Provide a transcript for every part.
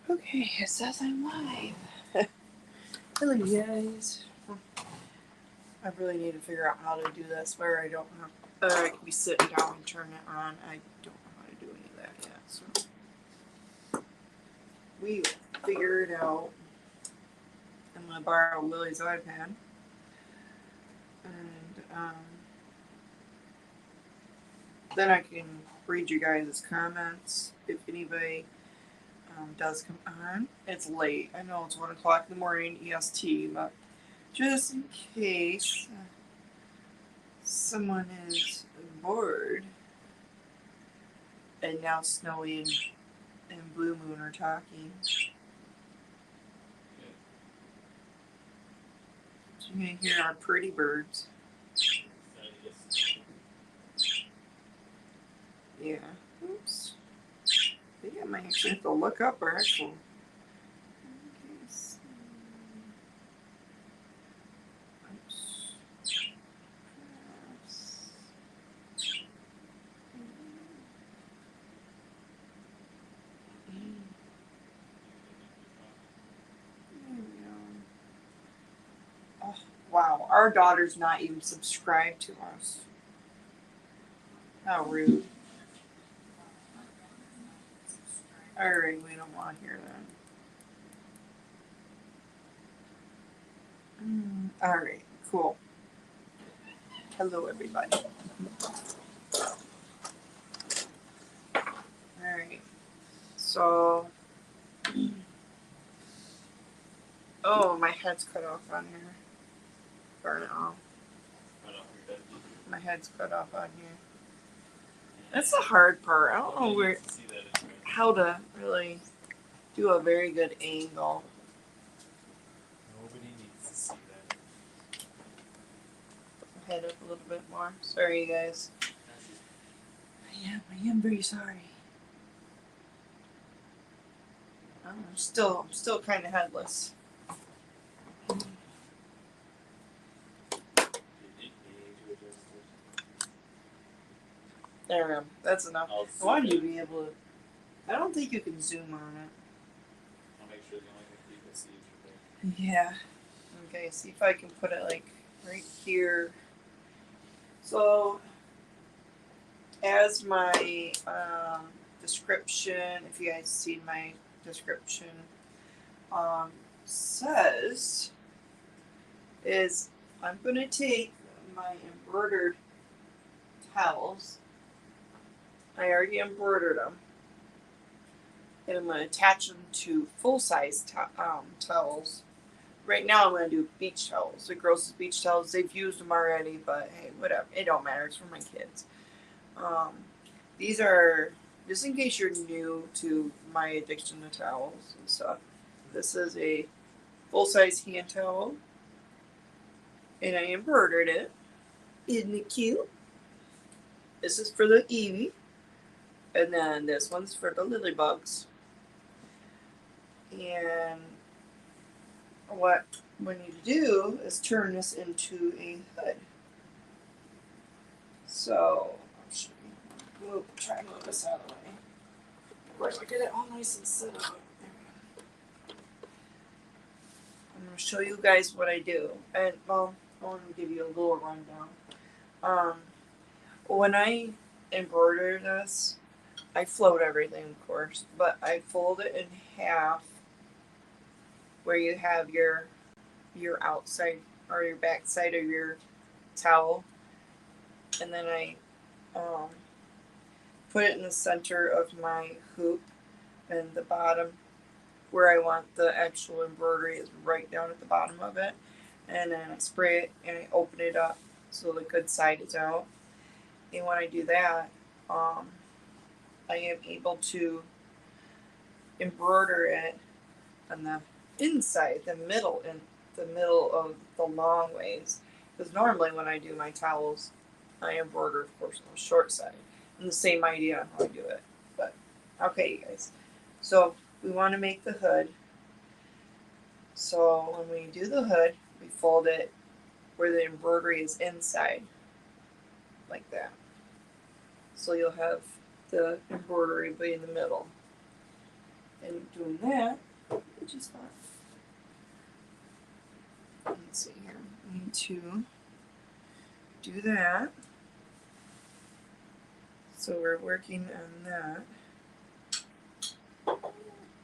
Okay, it says I'm live. Hello, guys. I really need to figure out how to do this where I don't have. I can be sitting down and turn it on. I don't know how to do any of that yet. So we figure it out. I'm gonna borrow Lily's iPad, and then I can read you guys' comments if anybody does come on. It's late. I know it's 1 o'clock in the morning EST, but just in case someone is bored and now Snowy and Blue Moon are talking. So you're going to hear our pretty birds. Yeah. Oops. I think I might actually have to look up our actual. Oh, wow, our daughter's not even subscribed to us. How rude. Alright, we don't want to hear that. Alright, cool. Hello, everybody. Alright, so. Oh, my head's cut off on here. Burn it off. My head's cut off on here. That's the hard part. I don't know how to really do a very good angle. Nobody needs to see that. Put my head up a little bit more. Sorry, you guys. I am very sorry. I'm still kind of headless. There we go. That's enough. I wanted you to be able to. I don't think you can zoom on it. I'll make sure the only thing people see is your Yeah. Okay, see if I can put it like right here. So, as my description, if you guys see my description, says, is I'm going to take my embroidered towels. I already embroidered them. And I'm going to attach them to full-size towels. Right now I'm going to do beach towels. The girls' beach towels, they've used them already, but hey, whatever. It don't matter. It's for my kids. These are, just in case you're new to my addiction to towels and stuff, this is a full-size hand towel. And I embroidered it. Isn't it cute? This is for the Evie. And then this one's for the lily bugs. And what we need to do is turn this into a hood. So, try and move this out of the way. Of course, I get it all nice and set up. I'm going to show you guys what I do. And, well, I want to give you a little rundown. When I embroider this, I float everything, of course, but I fold it in half where you have your outside or your back side of your towel, and then I put it in the center of my hoop, and the bottom where I want the actual embroidery is right down at the bottom of it, and then I spray it and I open it up so the good side is out. And when I do that, I am able to embroider it on the inside, the middle of the long ways. Because normally when I do my towels, I embroider, of course, on the short side. And the same idea on how I do it. But okay, you guys. So we want to make the hood. So when we do the hood, we fold it where the embroidery is inside, like that. So you'll have the embroidery be in the middle. and doing that, which is fine. Let's see here. I need to do that. So we're working on that.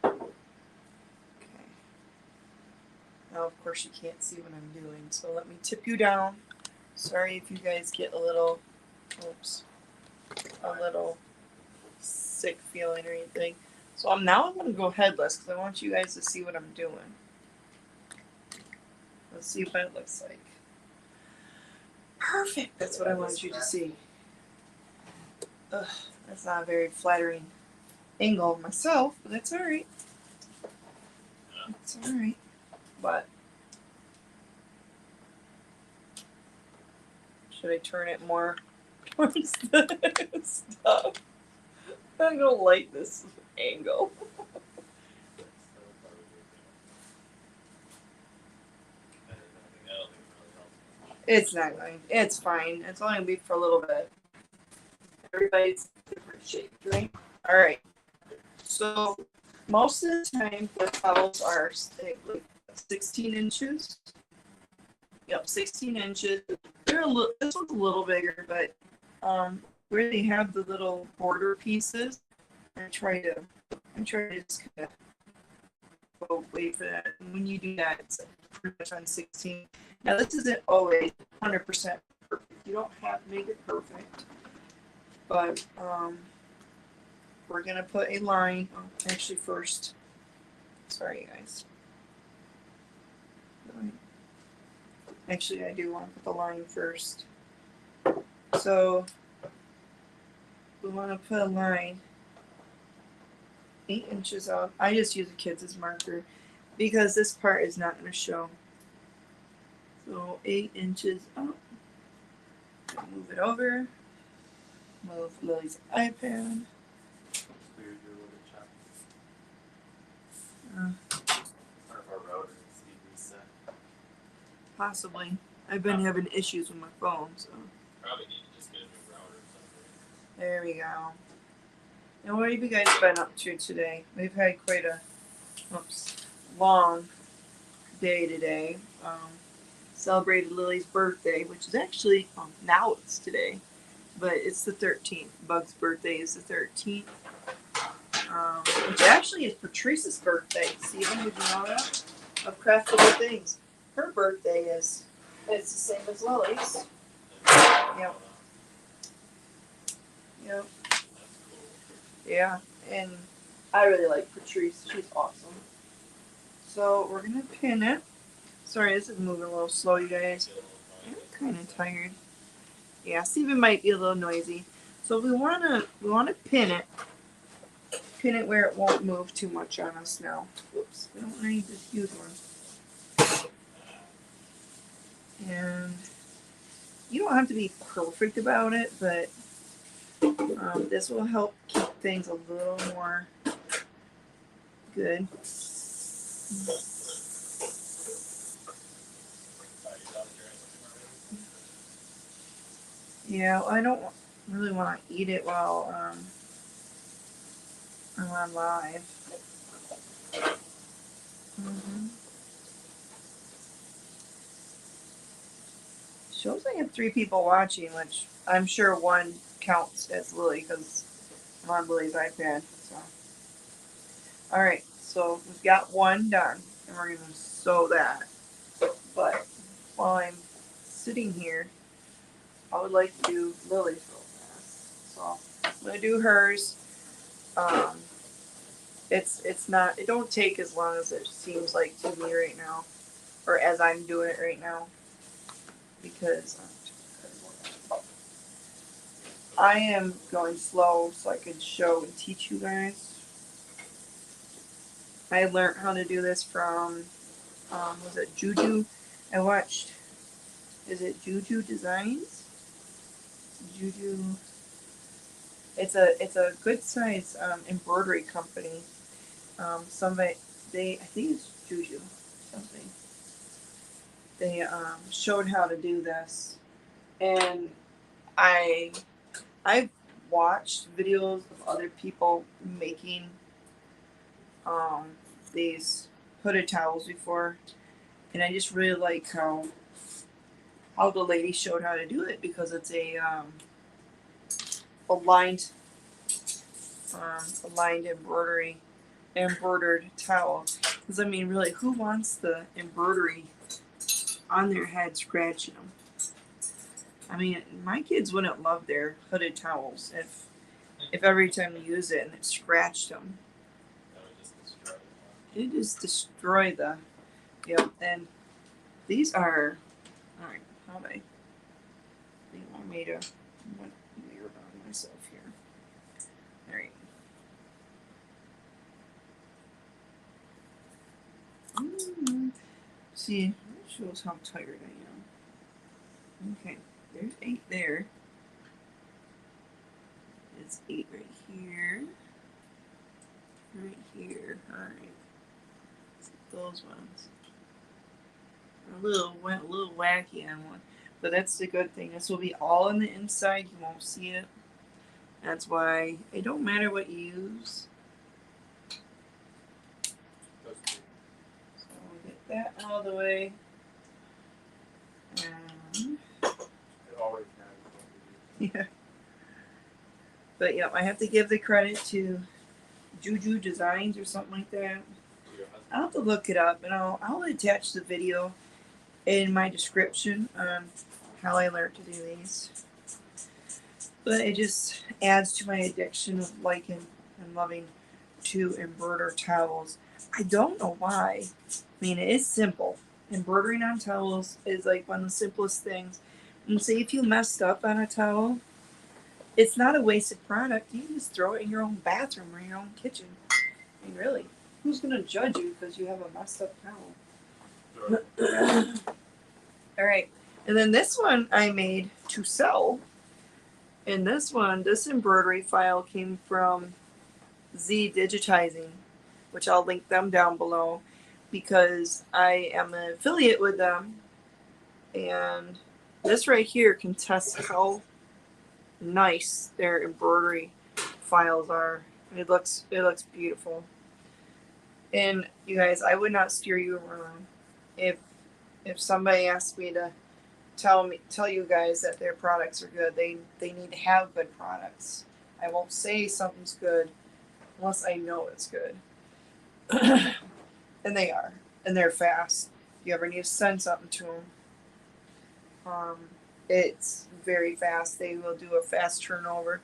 Okay. Now, of course, you can't see what I'm doing, so let me tip you down. Sorry if you guys get a little sick feeling or anything. So I'm going to go headless because I want you guys to see what I'm doing. Let's see what it looks like. Perfect. That's what I wanted you to see. Ugh, that's not a very flattering angle of myself, but that's all right. It's all right. But should I turn it more towards the stuff? I'm gonna light this angle. It's not going. It's fine. It's only gonna be for a little bit. Everybody's different shape, right? All right. So most of the time, the towels are 16 inches. Yep, 16 inches. They're a little. This one's a little bigger, but where they have the little border pieces, I try to just kind of go wait for that. And when you do that, it's pretty much on 16. Now this isn't always 100% perfect. You don't have to make it perfect, but we're gonna put a line. Oh, actually, first, sorry guys. Actually, I do want to put the line first. So we want to put a line 8 inches up. I just use a kid's marker because this part is not going to show. So 8 inches up. Move it over. Move Lily's iPad. Possibly. I've been having issues with my phone, so. Probably need to just get a new router or something. There we go. And what have you guys been up to today? We've had quite a long day today. Celebrated Lily's birthday, which is actually, now it's today, but it's the 13th. Bug's birthday is the 13th. Which actually is Patrice's birthday. Steven, did you know that? Of Craftable Things. Her birthday is it's the same as Lily's. Yep. Yep. Yeah, and I really like Patrice. She's awesome. So we're gonna pin it. Sorry, this is moving a little slow, you guys. I'm kind of tired. Yeah, Steven might be a little noisy. So we wanna pin it. Pin it where it won't move too much on us now. Whoops, we don't need this huge one. And you don't have to be perfect about it, but this will help keep things a little more good. Yeah, I don't really want to eat it while I'm on live. Shows I have 3 people watching, which I'm sure one counts as Lily because I'm on Lily's iPad. So, all right, so we've got one done, and we're gonna sew that. But while I'm sitting here, I would like to do Lily's real fast. So I'm gonna do hers. It's not. It don't take as long as it seems like to me right now, or as I'm doing it right now, because I am going slow so I can show and teach you guys. I learned how to do this from was it Juju? I watched. Is it Juju Designs? Juju. It's a good size embroidery company. Somebody I think it's Juju something. They showed how to do this, and I've watched videos of other people making these hooded towels before, and I just really like how the lady showed how to do it because it's a lined embroidered towel. Because I mean, really, who wants the embroidery on their head scratching them? I mean, my kids wouldn't love their hooded towels if every time you use it and it scratched them. That would just destroy it. It just destroy the. Yep. And these are. All right. How do I think I made a one layer on myself here. All right. See, that shows how tired I am. Okay, there's 8 there. It's 8 right here. Right here. Alright. Those ones. A little wacky on one. But that's the good thing. This will be all on the inside. You won't see it. That's why it don't matter what you use. That's great. So we'll get that out of the way. And It always matters what we use. yeah. But yeah, I have to give the credit to Juju Designs or something like that. Your husband. I'll have to look it up and I'll attach the video in my description on how I learned to do these. But it just adds to my addiction of liking and loving to embroider towels. I don't know why. I mean, it is simple. Embroidering on towels is like one of the simplest things. And say if you messed up on a towel, it's not a wasted product. You can just throw it in your own bathroom or your own kitchen. I mean, really, who's going to judge you because you have a messed up towel? Sure. All right. And then this one I made to sell. And this one, this embroidery file came from Z Digitizing, which I'll link them down below because I am an affiliate with them. And this right here can test how nice their embroidery files are. It looks beautiful. And you guys, I would not steer you wrong if somebody asked me to tell you guys that their products are good. They need to have good products. I won't say something's good unless I know it's good. And they are, and they're fast. If you ever need to send something to them, it's very fast. They will do a fast turnover.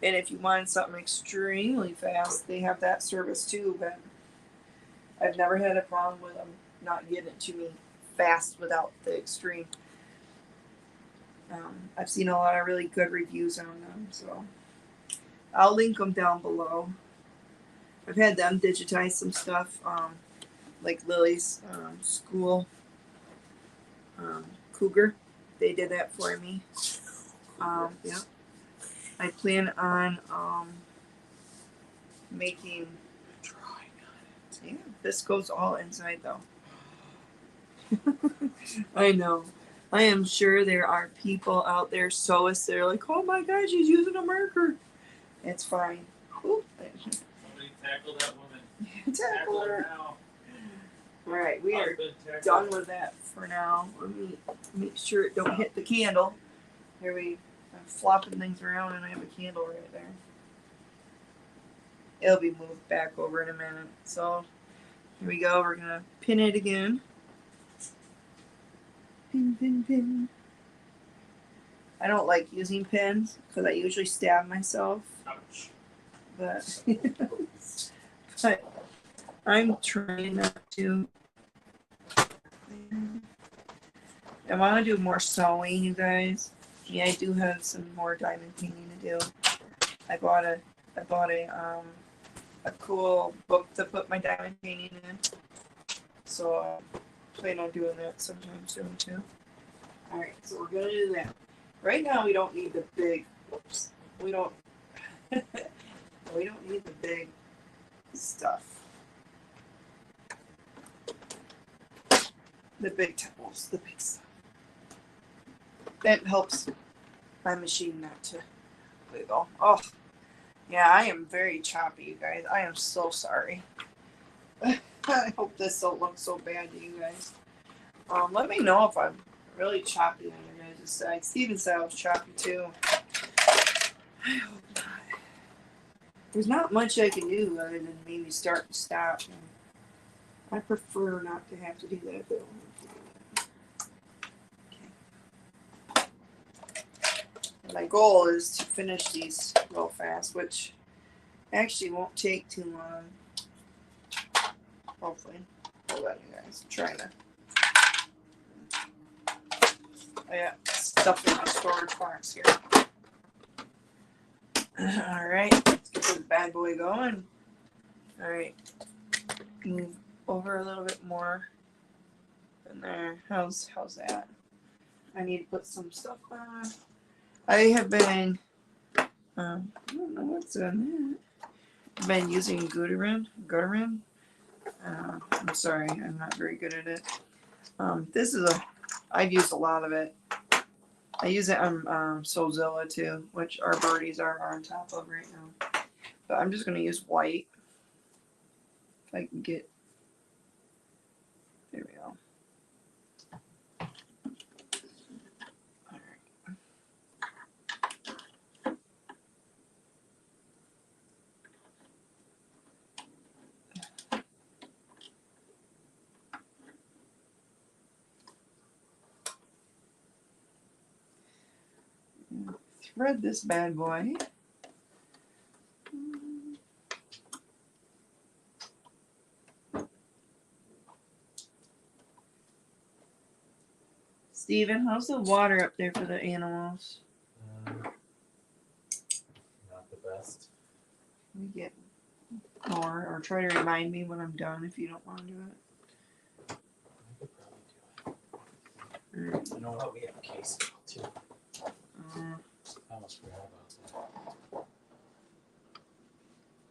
And if you want something extremely fast, they have that service too. But I've never had a problem with them not getting it to me fast without the extreme. I've seen a lot of really good reviews on them, so I'll link them down below. I've had them digitize some stuff, like Lily's school cougar. They did that for me. Yeah. I plan on making Drawing on it. Yeah, this goes all inside though. I know. I am sure there are people out there sewists that are like, oh my gosh, she's using a marker. It's fine. Ooh. Somebody tackle that woman. Tackle her. now. Alright, we are Husband, tackle done her. with that for now. Let me make sure it don't hit the candle. I'm flopping things around and I have a candle right there. It'll be moved back over in a minute. So here we go. We're gonna pin it again. Pin, pin, pin. I don't like using pins because I usually stab myself. Ouch. But but I'm trying not to. I want to do more sewing, you guys. Yeah, I do have some more diamond painting to do. I bought a cool book to put my diamond painting in. So I plan on doing that sometime soon too. Alright, so we're gonna do that. Right now we don't need the big we don't we don't need the big stuff. The big towels, the big stuff. That helps my machine not to wiggle. Oh, yeah, I am very choppy, you guys. I am so sorry. I hope this don't look so bad to you guys. Let me know if I'm really choppy on your guys' side. Steven said I was choppy too. I hope not. There's not much I can do other than maybe start and stop. I prefer not to have to do that though. Okay. My goal is to finish these real fast, which actually won't take too long. Hopefully. Hold on, you guys. I'm trying to. I got stuff in my storage box here. Alright, let's get this bad boy going. Alright. Move over a little bit more. In there. How's that? I need to put some stuff on. I have been I don't know what's on that. I've been using Guterin. I'm sorry, I'm not very good at it. This is I've used a lot of it. I use it on Soulzilla too, which our birdies are on top of right now. But I'm just going to use white. If I can get, there we go. All right. Thread this bad boy. Steven, how's the water up there for the animals? Not the best. Can we get more, or try to remind me when I'm done if you don't want to do it? I could probably do it. Right. You know what? We have a case too. I almost forgot about that.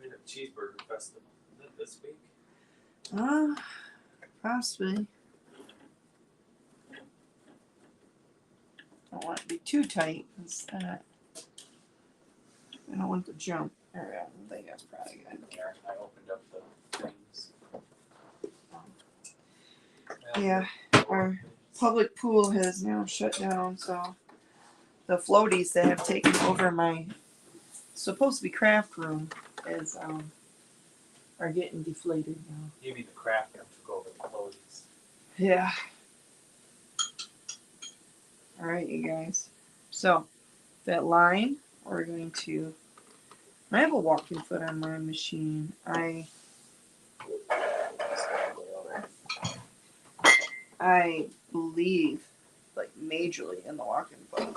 We had a cheeseburger festival. Is it this week? Possibly. Don't want it to be too tight. I don't want to jump. There we go. I think that's probably good. Yeah, I opened up the things. Yeah, our public pool has now shut down, so the floaties that have taken over my supposed to be craft room is are getting deflated now. You mean the craft room took over the floaties? Yeah. All right, you guys. So that line, we're going to. I have a walking foot on my machine. I believe, like, majorly in the walking foot.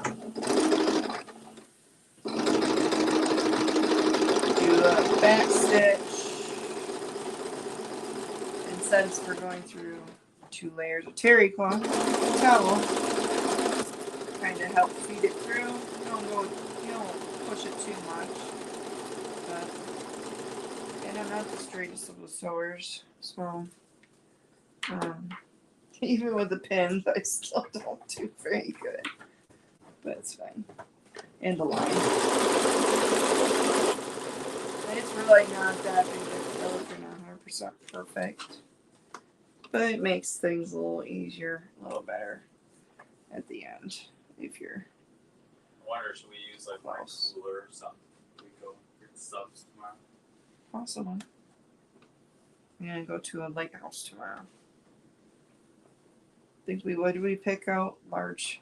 Do a back stitch. And since we're going through 2 layers of terry cloth towel, kind of help feed it through. You don't push it too much. But, and I'm not the straightest of the sewers, so even with the pins, I still don't do very good. But it's fine. And the line. It's really not that big of a deal if you're not 100% perfect. But it makes things a little easier, a little better at the end. If you're. I wonder, should we use like my cooler or something? We go get subs tomorrow. Possible. I'm gonna go to a lake house tomorrow. Think we would we pick out large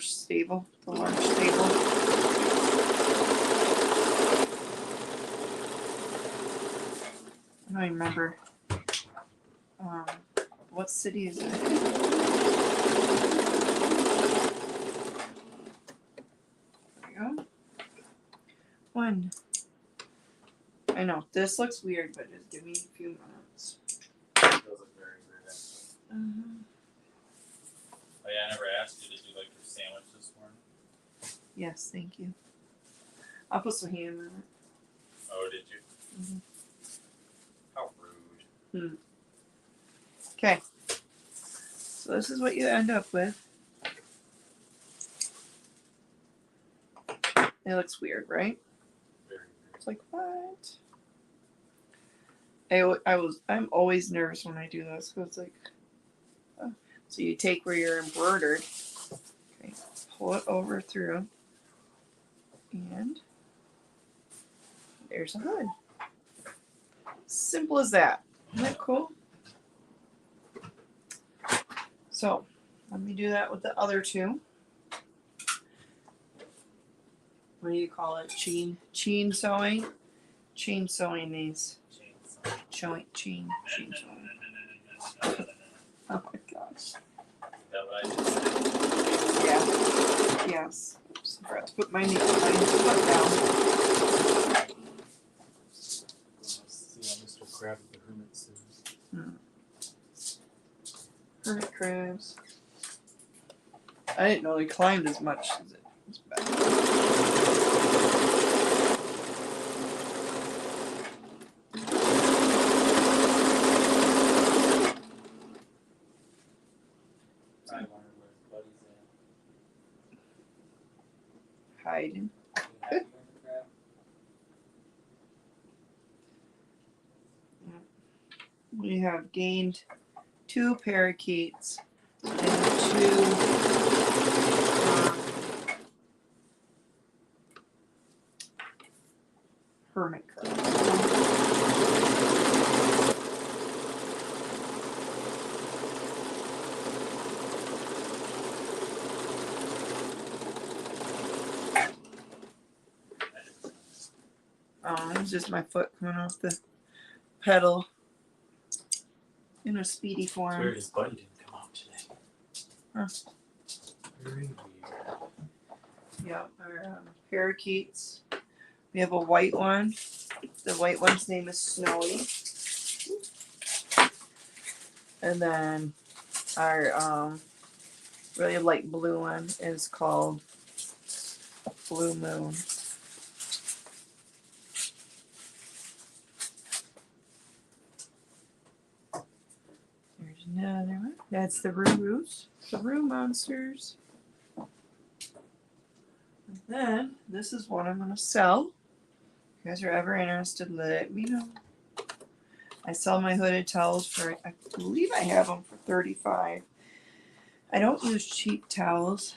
stable, the large stable. I don't even remember. What city is it? There we go. One. I know this looks weird, but just give me a few minutes. It does look very weird, actually. Oh yeah, I never asked you. Did you like your sandwich this morning? Yes, thank you. I'll put some ham in it. Oh, did you? Mm-hmm. How rude. Okay. So this is what you end up with. It looks weird, right? Very weird. It's like, what? I'm always nervous when I do this because it's like, oh. So you take where you're embroidered, okay, pull it over through, and there's a hood. Simple as that. Isn't that cool? So let me do that with the other two. What do you call it? Chain sewing? Chain sewing these. Chain sewing. Oh my gosh. Yeah. Yes. Oops. I forgot to put my foot down. See how Mr. Crab the Hermit says. Hermit crabs. I didn't know they climbed as much as it was back. Hiding. We have gained 2 parakeets and 2 hermit crabs. It was just my foot coming off the pedal in a speedy form. Weird, his buddy didn't come out today. Huh. Very weird. Yeah, our parakeets. We have a white one. The white one's name is Snowy. And then our really light blue one is called Blue Moon. There's another one. That's the Roo-Roos, the Roo Monsters. And then this is one I'm gonna sell. If you guys are ever interested, let me know. I sell my hooded towels for, I believe I have them for $35. I don't use cheap towels.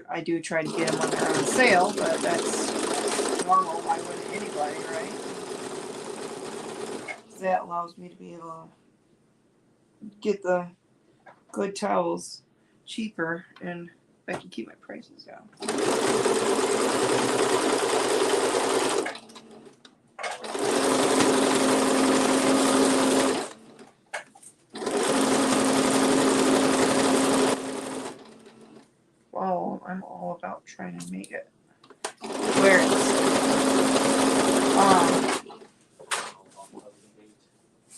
I do try to get them when they're on sale, but that's normal. Why wouldn't anybody, right? That allows me to be able to get the good towels cheaper, and I can keep my prices down. Well, I'm all about trying to make it where it's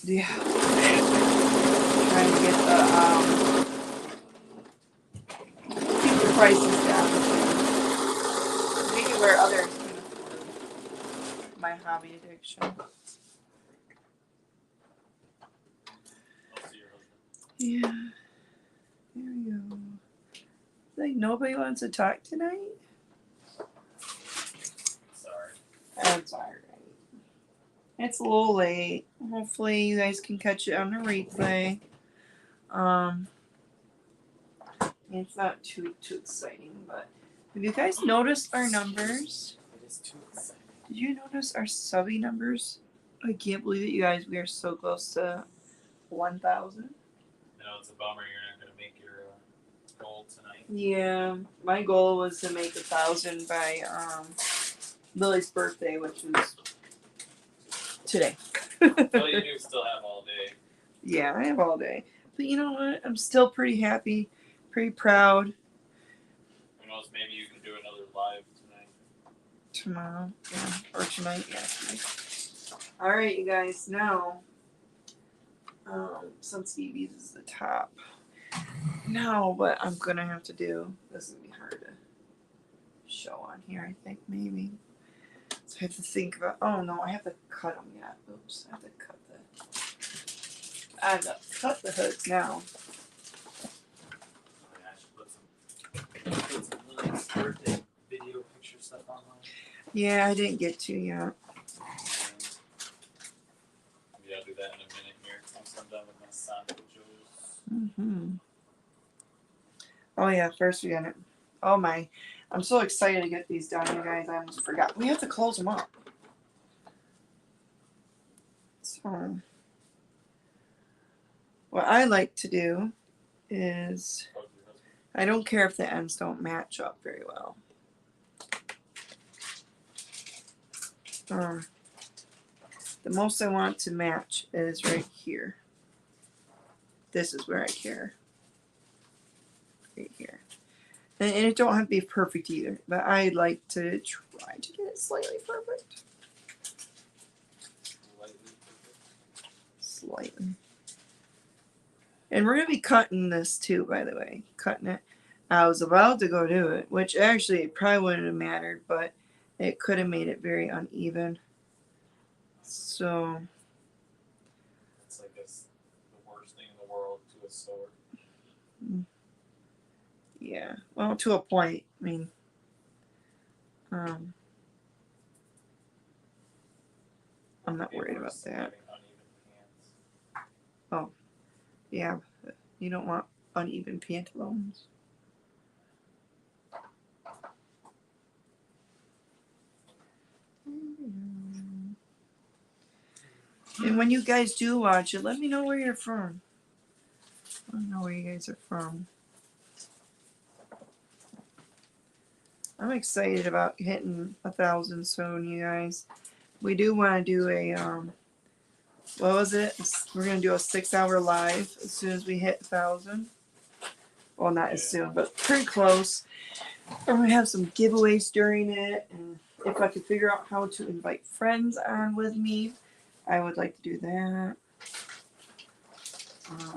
yeah. Trying to get the keep the prices down. Make it where others can afford my hobby addiction. Yeah. There we go. Like nobody wants to talk tonight? Sorry. That's alright. It's a little late. Hopefully you guys can catch it on the replay. It's not too exciting, but have you guys noticed our numbers? It is too exciting. Did you notice our subby numbers? I can't believe it, you guys. We are so close to 1,000. No, it's a bummer you're not going to make your goal tonight. Yeah, my goal was to make 1,000 by Lily's birthday, which is today. Well, you do still have all day. Yeah, I have all day. But you know what? I'm still pretty happy, pretty proud. Who knows, maybe you can do another live tonight. Tomorrow, yeah. Or tonight, yeah. Tonight. Alright, you guys, now, since Evie's is the top, now what I'm going to have to do, this is going to be hard to show on here, I think, maybe. So I have to think about, oh no, I have to cut them yet. Oops, I have to cut the hoods now. Oh, yeah, I should put some Lily's birthday video picture stuff online. Yeah, I didn't get to yet. that in a minute here. Once I'm done with my sandwiches. Oh yeah, first we got it. Oh my, I'm so excited to get these done, you guys. I almost forgot. We have to close them up. So, what I like to do is, I don't care if the ends don't match up very well. The most I want to match is right here. This is where I care. Right here. And it don't have to be perfect either, but I like to try to get it slightly perfect. Slightly. And we're going to be cutting this too, by the way. Cutting it. I was about to go do it, which actually it probably wouldn't have mattered, but it could have made it very uneven. So. It's like the worst thing in the world to a sword. Yeah. Well, to a point. I mean, I'm not worried about that. Oh, yeah. You don't want uneven pantaloons. And when you guys do watch it, let me know where you're from. I don't know where you guys are from. I'm excited about hitting 1,000 soon, you guys. We do want to do a what was it? We're gonna do a 6-hour live as soon as we hit 1,000. Well, not as soon, but pretty close. We're gonna have some giveaways during it, and if I could figure out how to invite friends on with me, I would like to do that.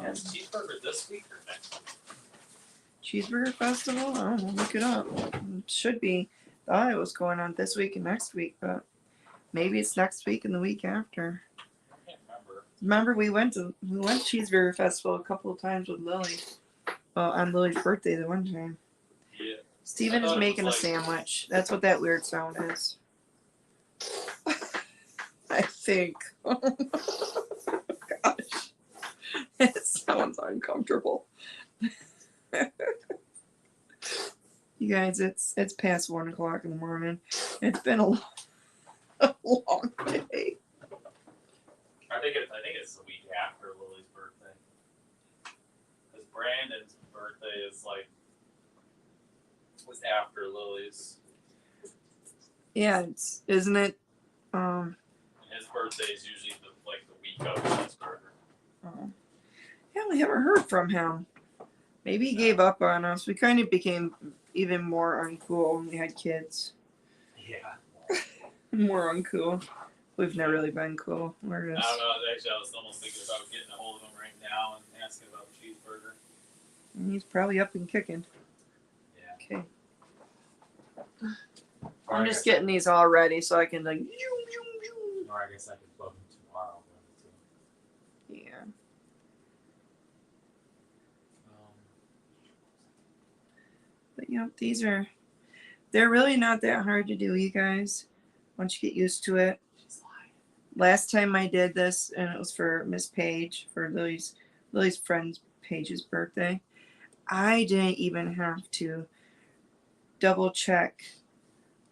Yes, cheeseburger this week or next week? Cheeseburger Festival? I don't know, look it up. It should be. Thought it was going on this week and next week, but maybe it's next week and the week after. I can't remember. Remember we went to Cheeseburger Festival a couple of times with Lily. Well, on Lily's birthday the one time. Yeah. Steven is making a sandwich. That's what that weird sound is. I think. Gosh. It sounds uncomfortable. You guys, it's past 1 o'clock in the morning. It's been a long day. I think it's the week after Lily's birthday. Because Brandon's birthday was after Lily's. Yeah, isn't it? And his birthday is usually the week of cheeseburger. Yeah, we haven't heard from him. Maybe he gave up on us. We kind of became even more uncool when we had kids. Yeah. More uncool. We've never really been cool. We're just... I don't know. Actually, I was almost thinking about getting a hold of him right now and asking about cheeseburger. He's probably up and kicking. Yeah. Okay. I'm just getting these all ready so I can Or I guess I could bug him tomorrow. Yeah. But they're really not that hard to do, you guys. Once you get used to it. Last time I did this, and it was for Miss Paige, for Lily's friend's Paige's birthday, I didn't even have to double check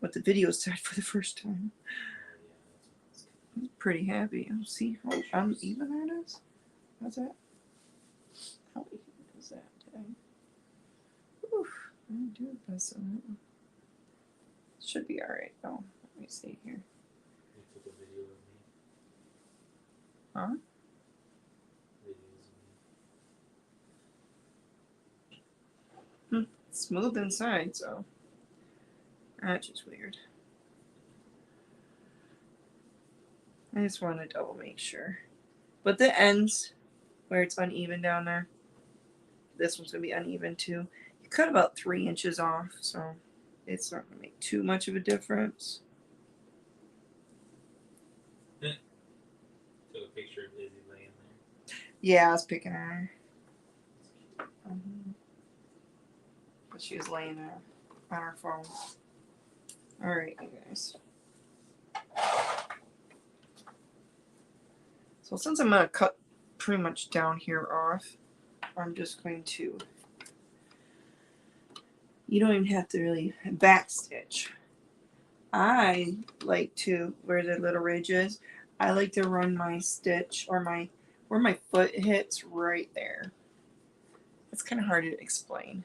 what the video said for the first time. I'm pretty happy. See how uneven that is? How's that? How even is that today? Oof, I didn't do the best on that one. Should be alright though. Let me see here. You took a video of me. Huh? Smooth inside, so that's just weird. I just want to double make sure. But the ends, where it's uneven down there, this one's going to be uneven too. You cut about 3 inches off, so it's not going to make too much of a difference. Took a picture of Lizzie laying there. Yeah, I was picking on her. But she was laying there on her phone. Alright, you guys. So since I'm going to cut pretty much down here off, I'm just going to, you don't even have to really back stitch. I like to, where the little ridge is, I like to run my stitch or where my foot hits right there. It's kind of hard to explain.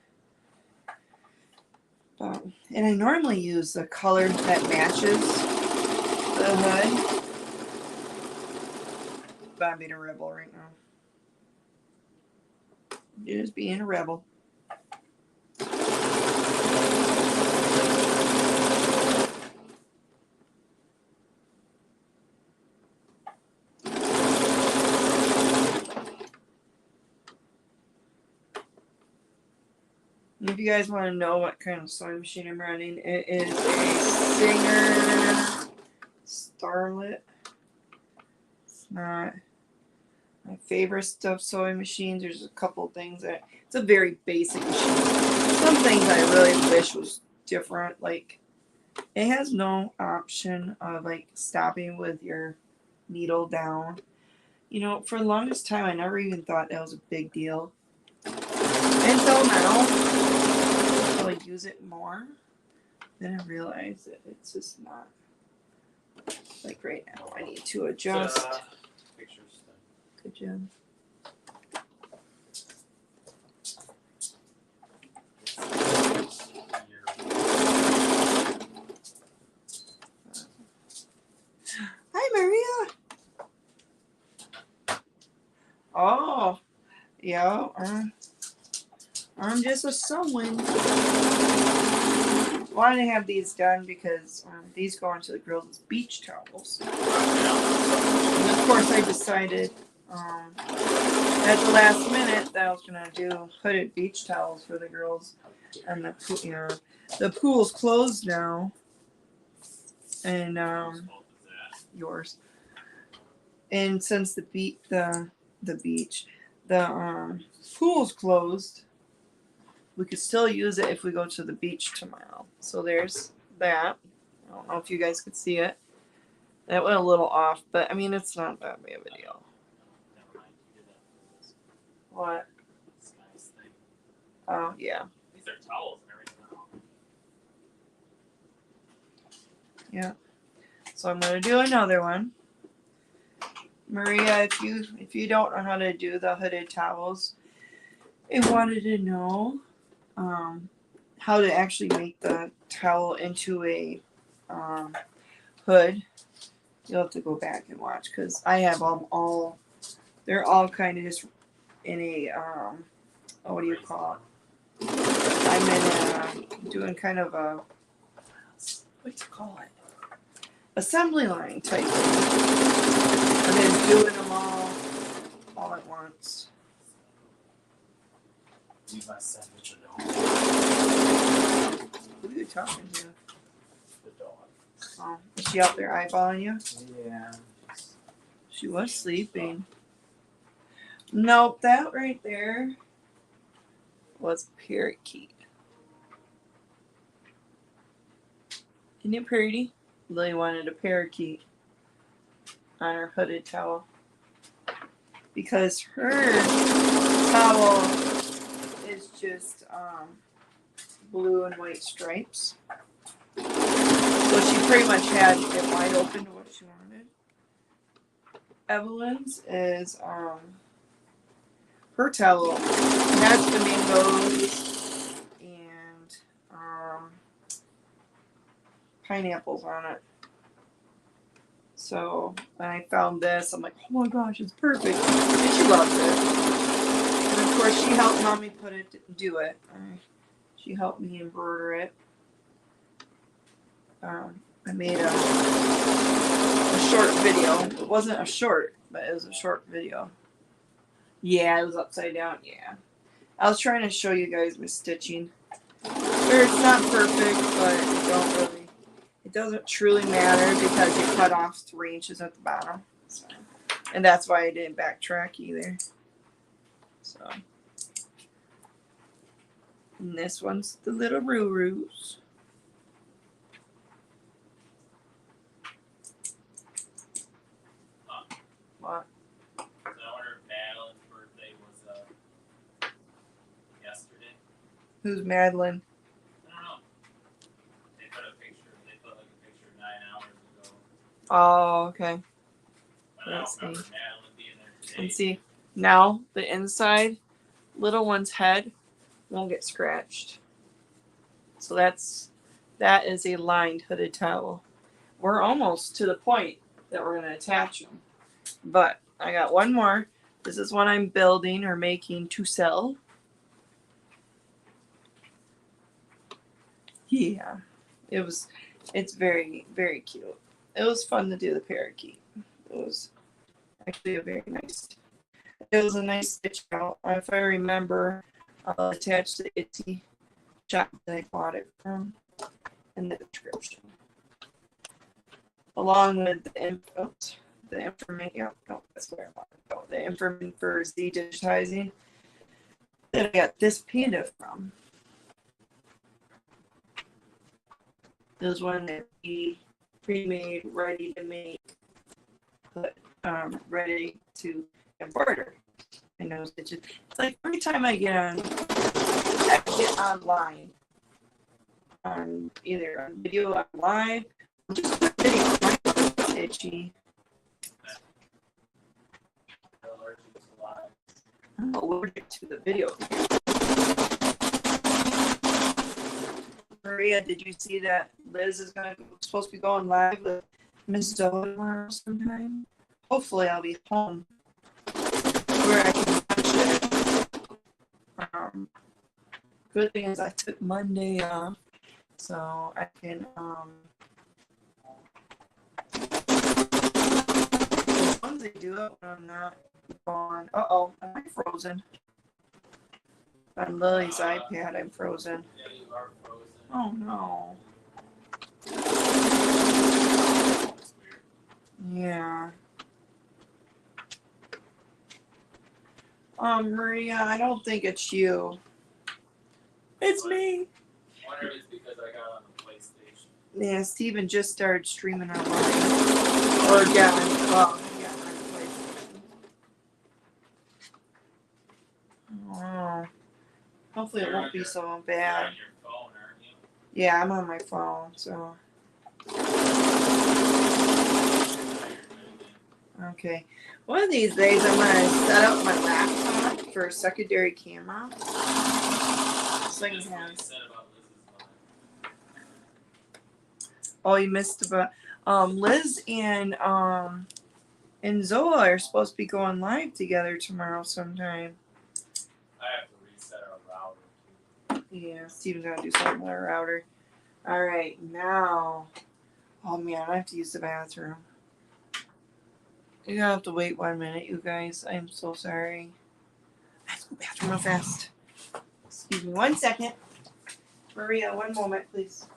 And I normally use the color that matches the hood. But I'm being a rebel right now. Just being a rebel. If you guys want to know what kind of sewing machine I'm running, it is a Singer Starlet. It's not my favorite stuff sewing machines. There's a couple things that it's a very basic machine. Some things I really wish was different. Like it has no option of like stopping with your needle down. You know, for the longest time I never even thought that was a big deal. Until now, I use it more. Then I realized that it's just not. Like right now, I need to adjust. Pictures. Good job. Hi, Maria. Oh, yeah. I'm just a sewing. Wanted to have these done because these go into the girls' beach towels. And of course, I decided at the last minute that I was gonna do hooded beach towels for the girls, and the pool's closed now, and yours. And since the pool's closed, we could still use it if we go to the beach tomorrow. So there's that. I don't know if you guys could see it. That went a little off, but I mean, it's not that big of a deal. What? Oh, yeah. These are towels and everything. Yeah. So I'm going to do another one. Maria, if you don't know how to do the hooded towels, I wanted to know how to actually make the towel into a hood. You'll have to go back and watch because I have them all. They're all kind of just in a what do you call it? I'm doing kind of a what do you call it? Assembly line type thing. And then doing them all at once. Leave my sandwich alone. Who are you talking to? The dog. Oh, is she out there eyeballing you? Yeah. She was sleeping. Nope, that right there was parakeet. Isn't it pretty? Lily wanted a parakeet on her hooded towel because her towel is just blue and white stripes. So she pretty much had it wide open to what she wanted. Evelyn's is her towel has flamingos and pineapples on it. So when I found this, I'm like, oh my gosh, it's perfect. And she loves it. And of course, she helped mommy do it. She helped me embroider it. I made a short video. It wasn't a short, but it was a short video. Yeah, it was upside down. Yeah. I was trying to show you guys my stitching. It's not perfect, but it doesn't truly matter because you cut off 3 inches at the bottom. So, and that's why I didn't backtrack either. So, and this one's the little Rurus. What? Who's Madeline? I don't know. They put like a picture 9 hours ago. Oh, okay. But I Let's don't remember see. Madeline being there today. And see, now the inside little one's head won't get scratched. So that is a lined hooded towel. We're almost to the point that we're going to attach them. But I got one more. This is one I'm building or making to sell. Yeah. It's very, very cute. It was fun to do the parakeet. It was actually it was a nice stitch out. If I remember, I'll attach the Etsy shop that I bought it from in the description. Along with the information, no, that's where I want to go. The information for Z digitizing that I got this panda from. There's one that we pre-made, ready to make, but ready to embroider. And those stitches. It's like every time I get online, on either on video on live, just video, it's itchy. Oh, we'll get to the video. Maria, did you see that Liz is supposed to be going live with Miss Zoe tomorrow sometime? Hopefully, I'll be home where I can watch it. Good thing is I took Monday off, so I can. As long as they do it when I'm not gone. Uh-oh, am I frozen? On Lily's iPad, I'm frozen. Yeah, you are frozen. Oh no. Yeah. Maria, I don't think it's you. It's me. I wonder if it's because I got on the PlayStation. Yeah, Steven just started streaming online. Or yeah, on PlayStation. Oh. Hopefully it won't be so You're bad. on your phone, aren't you? Yeah, I'm on my phone, so. Okay. One of these days I'm going to set up my laptop for a secondary camera. This thing has. Oh, you missed about Liz and Zola are supposed to be going live together tomorrow sometime. I have to reset our router too. Yeah, Steven's gonna do something with our router. Alright, now. Oh man, I have to use the bathroom. You're gonna have to wait 1 minute, you guys. I'm so sorry. I have to go to the bathroom real fast. Excuse me 1 second. Maria, 1 moment, please.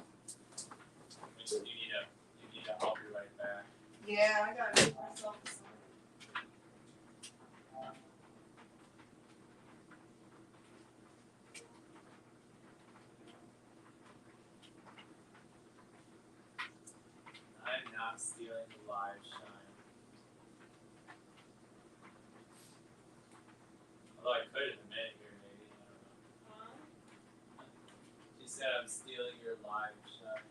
You need to help you right back. Yeah, I gotta make myself some. I'm not stealing the live shine. Although I could in a minute here, maybe. I don't know. She said I'm stealing your live shine.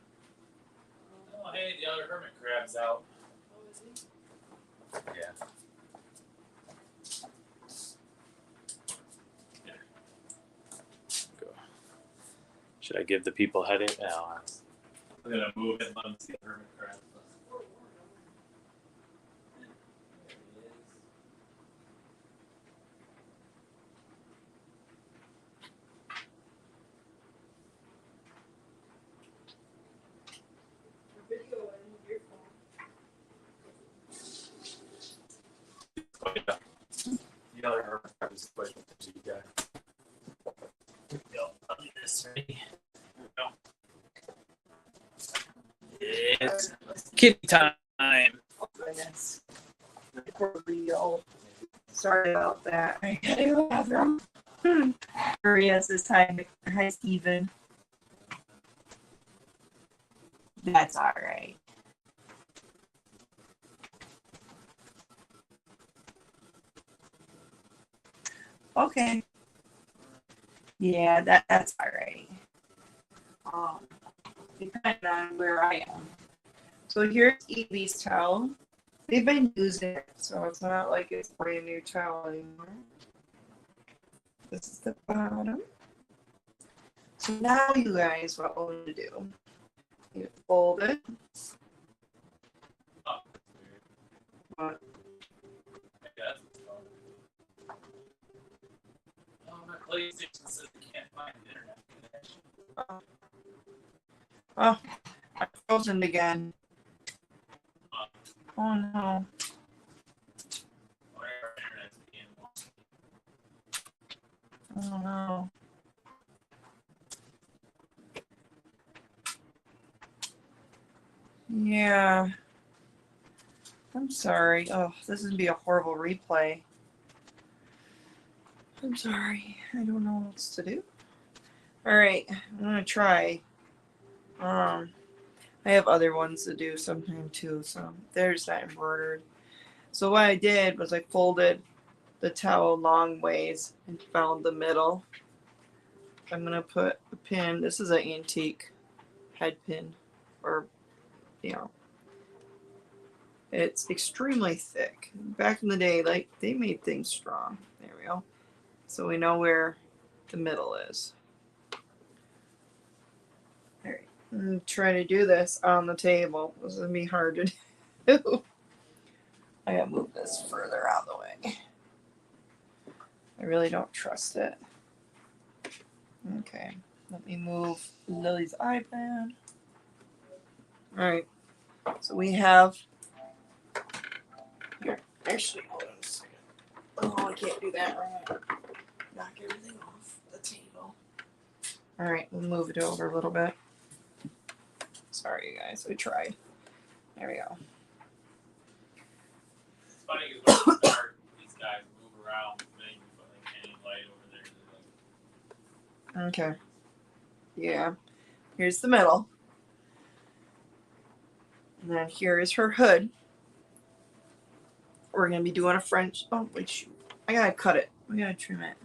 Oh, hey, the other hermit crab's out. Oh, is he? Yeah. Go. Should I give the people headache? No, I'm gonna move it and let them see the hermit crab. There he is. Video in your phone. The other hermit crab is quite a big guy. Go. I'll do this. Ready? Go. It's kitty time. Oh, goodness. Poor Leo. Sorry about that. I gotta go to the bathroom. Maria says hi. Hi, Steven. That's alright. Okay. Yeah, that's all right. Um, depending on where I am. So here's Evie's towel. They've been using it, so it's not like it's a brand new towel anymore. This is the bottom. So now you guys, what we're going to do, you fold it. Oh, What? yeah, oh, my PlayStation says it can't find internet connection. Oh, I frozen again. Oh, Oh no. whatever internet's being Oh no. Yeah. I'm sorry. Oh, this is gonna be a horrible replay. I'm sorry. I don't know what else to do. Alright, I'm gonna try. I have other ones to do sometime too, so there's that embroidered. So what I did was I folded the towel long ways and found the middle. I'm gonna put a pin. This is an antique head pin, or you know, it's extremely thick. Back in the day, like they made things strong. There we go. So we know where the middle is. All right, I'm trying to do this on the table. This is gonna be hard to do. I gotta move this further out of the way. I really don't trust it. Okay, let me move Lily's iPad. All right, so we have here. Actually, hold on a second. Oh, I can't do that right. Knock everything off the table. All right, we'll move it over a little bit. Sorry, you guys. We tried. There we go. It's funny because when you start, these guys move around, then you put like any light over there. Okay. Yeah. Here's the middle. And then here is her hood. We're going to be doing a French. Oh, wait, shoot. I got to cut it. I got to trim it.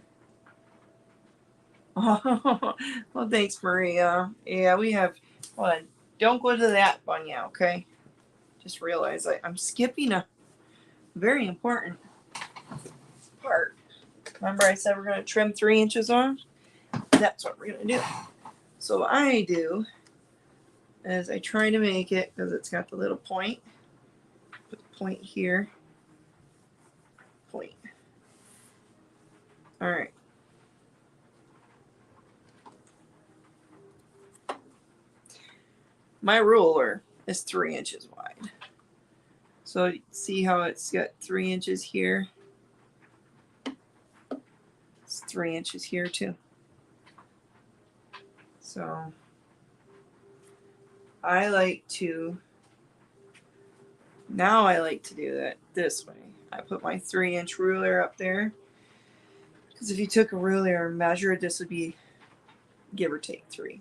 Oh, well, thanks, Maria. Yeah, we have. Hold on. Don't go to that one yet, okay? Just realize I'm skipping a very important part. Remember I said we're going to trim 3 inches off? That's what we're going to do. So what I do is I try to make it, because it's got the little point. Put the point here. Point. All right. My ruler is 3 inches wide. So see how it's got 3 inches here? It's 3 inches here too. So I like to do that this way. I put my 3-inch ruler up there. Because if you took a ruler and measured, this would be give or take 3.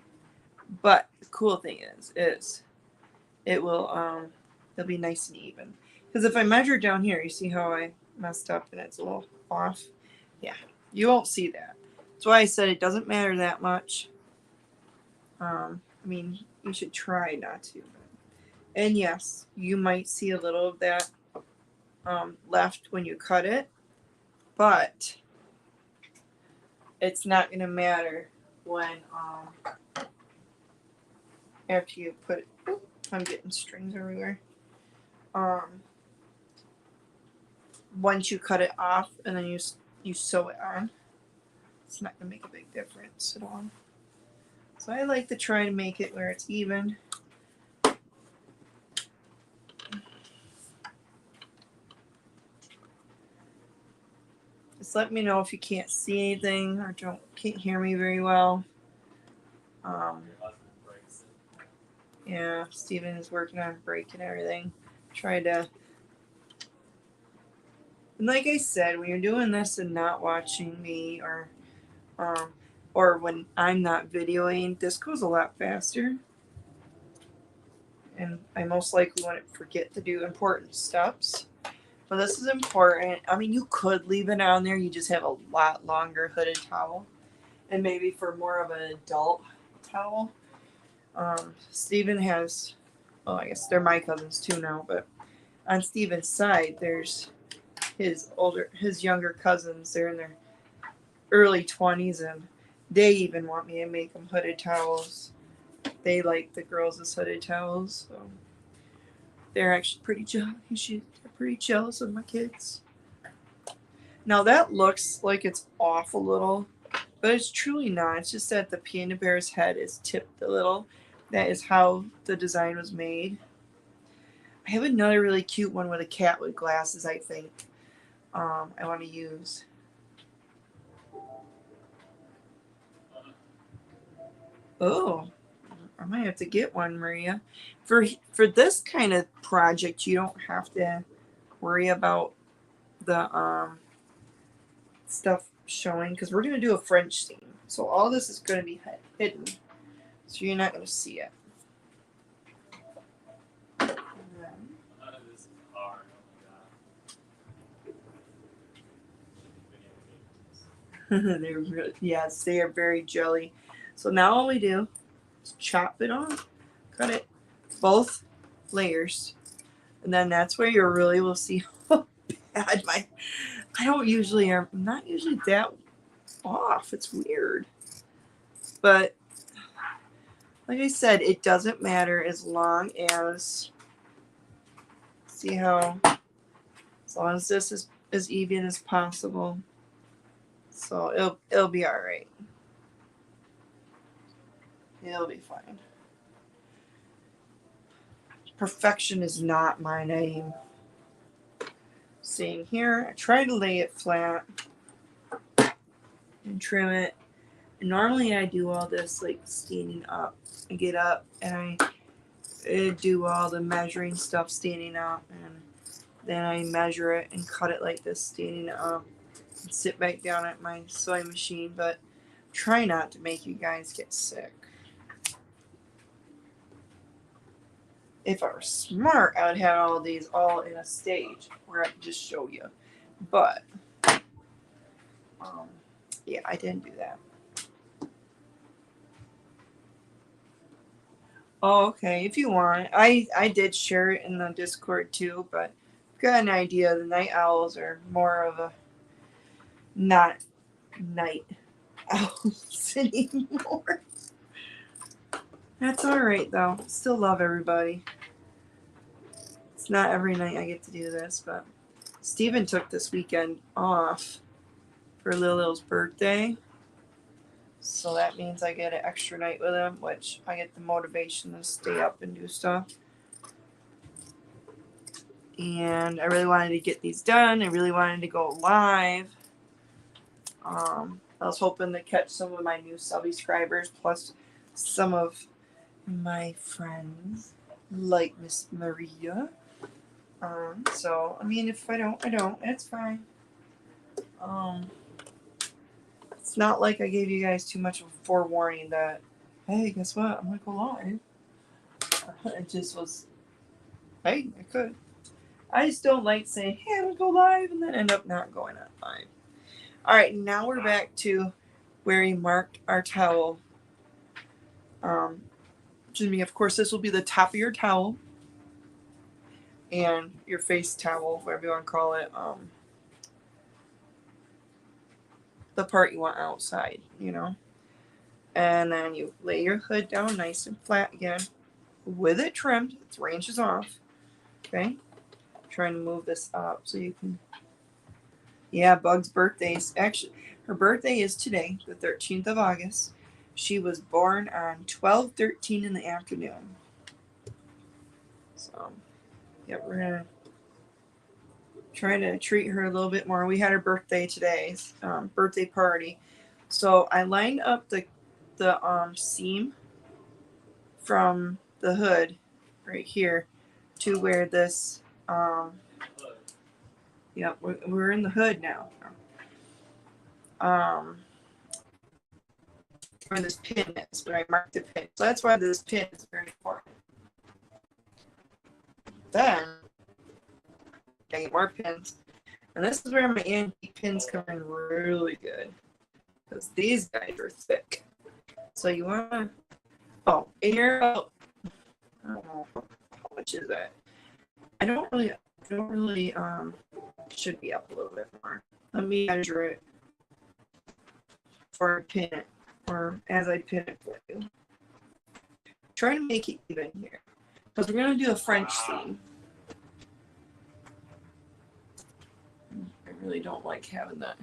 But the cool thing is it will it'll be nice and even. Because if I measure down here, you see how I messed up and it's a little off? Yeah, you won't see that. That's why I said it doesn't matter that much. I mean, you should try not to. And yes, you might see a little of that left when you cut it, but it's not going to matter when after you put it. Oop, I'm getting strings everywhere. Once you cut it off and then you sew it on, it's not going to make a big difference at all. So I like to try to make it where it's even. Just let me know if you can't see anything or can't hear me very well. Yeah, Steven is working on breaking everything. Try to. And like I said, when you're doing this and not watching me or when I'm not videoing, this goes a lot faster. And I most likely wouldn't forget to do important steps. But this is important. I mean, you could leave it on there. You just have a lot longer hooded towel. and maybe for more of an adult towel. Steven has, well, I guess they're my cousins too now, but on Steven's side, there's his younger cousins. They're in their early 20s, and they even want me to make them hooded towels. They like the girls' hooded towels, so they're actually they're pretty jealous of my kids. Now that looks like it's off a little, but it's truly not. It's just that the panda bear's head is tipped a little. That is how the design was made. I have another really cute one with a cat with glasses, I think. I want to use. Oh, I might have to get one, Maria. For this kind of project, you don't have to worry about the stuff showing because we're gonna do a French theme. So all this is gonna be hidden, so you're not gonna see it. This is hard. Oh my god. They're really, yes, they are very jelly. So now all we do is chop it off, cut it, both layers, and then that's where you really will see how bad my. I'm not usually that off. It's weird, but like I said, it doesn't matter as long as see how as long as this is as even as possible. So it'll be all right. It'll be fine. Perfection is not my name. Seeing here, I try to lay it flat and trim it. And normally I do all this like standing up. I get up and I do all the measuring stuff standing up, and then I measure it and cut it like this standing up and sit back down at my sewing machine, but try not to make you guys get sick. If I were smart, I would have all these all in a stage where I could just show you. But, yeah, I didn't do that. Oh, okay, if you want. I did share it in the Discord too, but I've got an idea. The night owls are more of a not night owls anymore. That's alright though. Still love everybody. It's not every night I get to do this, but Steven took this weekend off for Lil's birthday. So that means I get an extra night with him, which I get the motivation to stay up and do stuff. And I really wanted to get these done. I really wanted to go live. I was hoping to catch some of my new subscribers, plus some of my friends, like Miss Maria. So, I mean, if I don't, I don't. It's fine. It's not like I gave you guys too much of a forewarning that, hey, guess what? I'm going to go live. It just was, hey, I could. I just don't like saying, hey, I'm going to go live, and then end up not going on live. All right, now we're back to where we marked our towel. Jimmy, of course, this will be the top of your towel and your face towel, whatever you want to call it. The part you want outside, you know. And then you lay your hood down nice and flat again with it trimmed. It's 3 inches off. Okay. Trying to move this up so you can. Yeah, Bug's birthday's actually, her birthday is today, the 13th of August. She was born on 12:13 in the afternoon. So, yeah, we're gonna try to treat her a little bit more. We had her birthday today, birthday party. So I lined up the seam from the hood right here to where this yeah, we're in the hood now. Where this pin is, where I marked the pin. So that's why this pin is very important. Then I get more pins. And this is where my antique pins come in really good. because these guys are thick. So you want to, oh, and you're about, I don't know, how much is that? I don't really, should be up a little bit more. Let me measure it before I pin it, or as I pin it for you. Try to make it even here, because we're going to do a French seam. I really don't like having that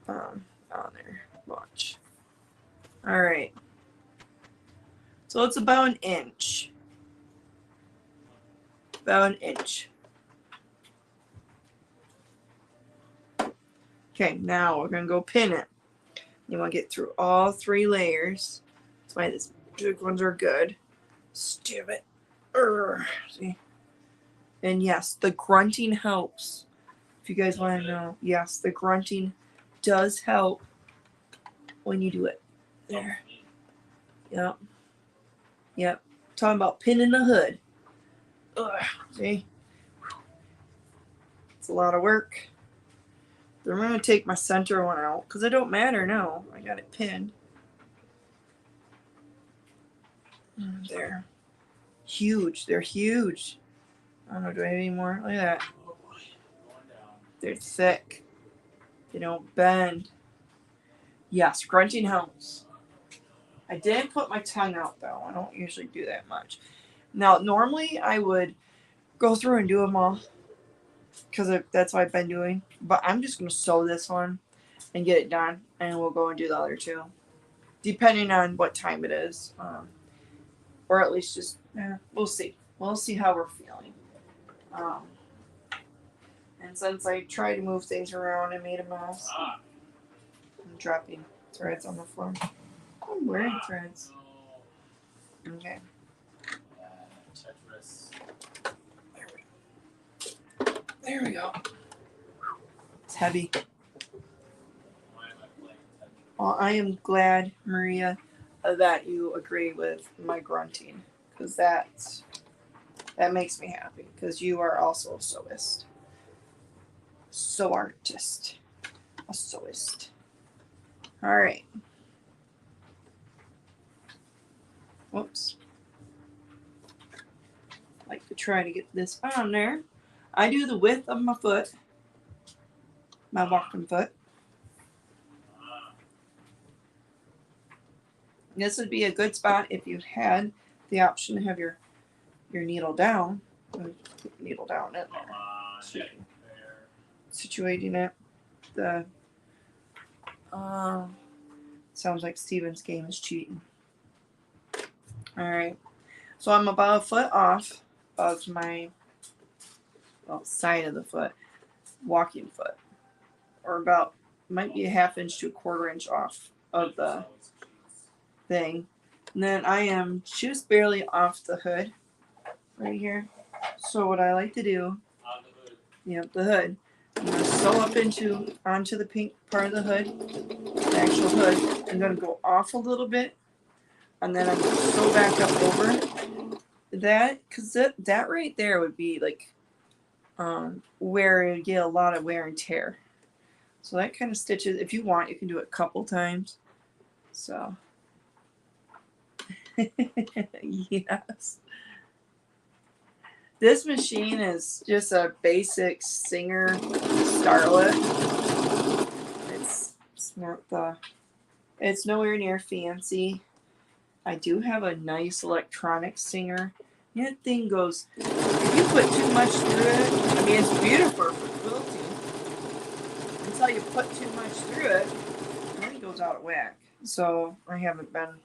on there much. All right. So it's about an inch. About an inch. Okay, now we're going to go pin it. You want to get through all 3 layers. That's why these big ones are good. Stab it. See? And yes, the grunting helps. If you guys want to know, yes, the grunting does help when you do it. There. Yep. Yep. Talking about pinning the hood. See? It's a lot of work. Then I'm going to take my center one out because it don't matter now. I got it pinned. There. Huge. They're huge. I don't know. Do I have any more? Look at that. They're thick. They don't bend. Yes, grunting helps. I didn't put my tongue out though. I don't usually do that much. Now, normally I would go through and do them all because that's what I've been doing. But I'm just going to sew this one and get it done, and we'll go and do the other 2, depending on what time it is, or at least just we'll see. We'll see how we're feeling. And since I tried to move things around, I made a mess. I'm dropping threads on the floor. I'm wearing threads. Okay. There we go. It's heavy. Well, I am glad, Maria, that you agree with my grunting, because that makes me happy, because you are also a sewist. Sew artist. A sewist. All right. Whoops. I like to try to get this on there. I do the width of my foot. My walking foot. This would be a good spot if you had the option to have your needle down. Put the needle down in there. Situating it. The sounds like Steven's game is cheating. All right. So I'm about a foot off of my side of the foot, walking foot, or about might be a 1/2 inch to a 1/4 inch off of the thing. And then I am just barely off the hood right here. So what I like to do, the hood, I'm going to sew up onto the pink part of the hood, the actual hood. I'm going to go off a little bit, and then I'm going to sew back up over that, because that right there would be like where you get a lot of wear and tear. So that kind of stitches, if you want, you can do it a couple times. So yes. This machine is just a basic Singer Starlet. It's nowhere near fancy. I do have a nice electronic Singer. That thing goes, if you put too much through it, I mean, it's beautiful for quilting. Until you put too much through it, then it goes out of whack. So I haven't been.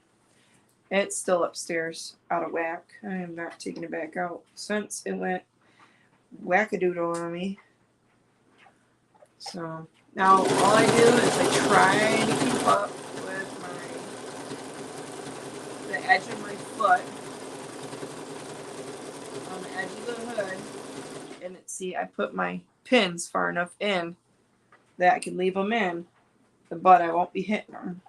It's still upstairs, out of whack. I am not taking it back out since it went wackadoodle on me. So now all I do is I try to keep up with the edge of my foot on the edge of the hood, and see, I put my pins far enough in that I can leave them in, but I won't be hitting them.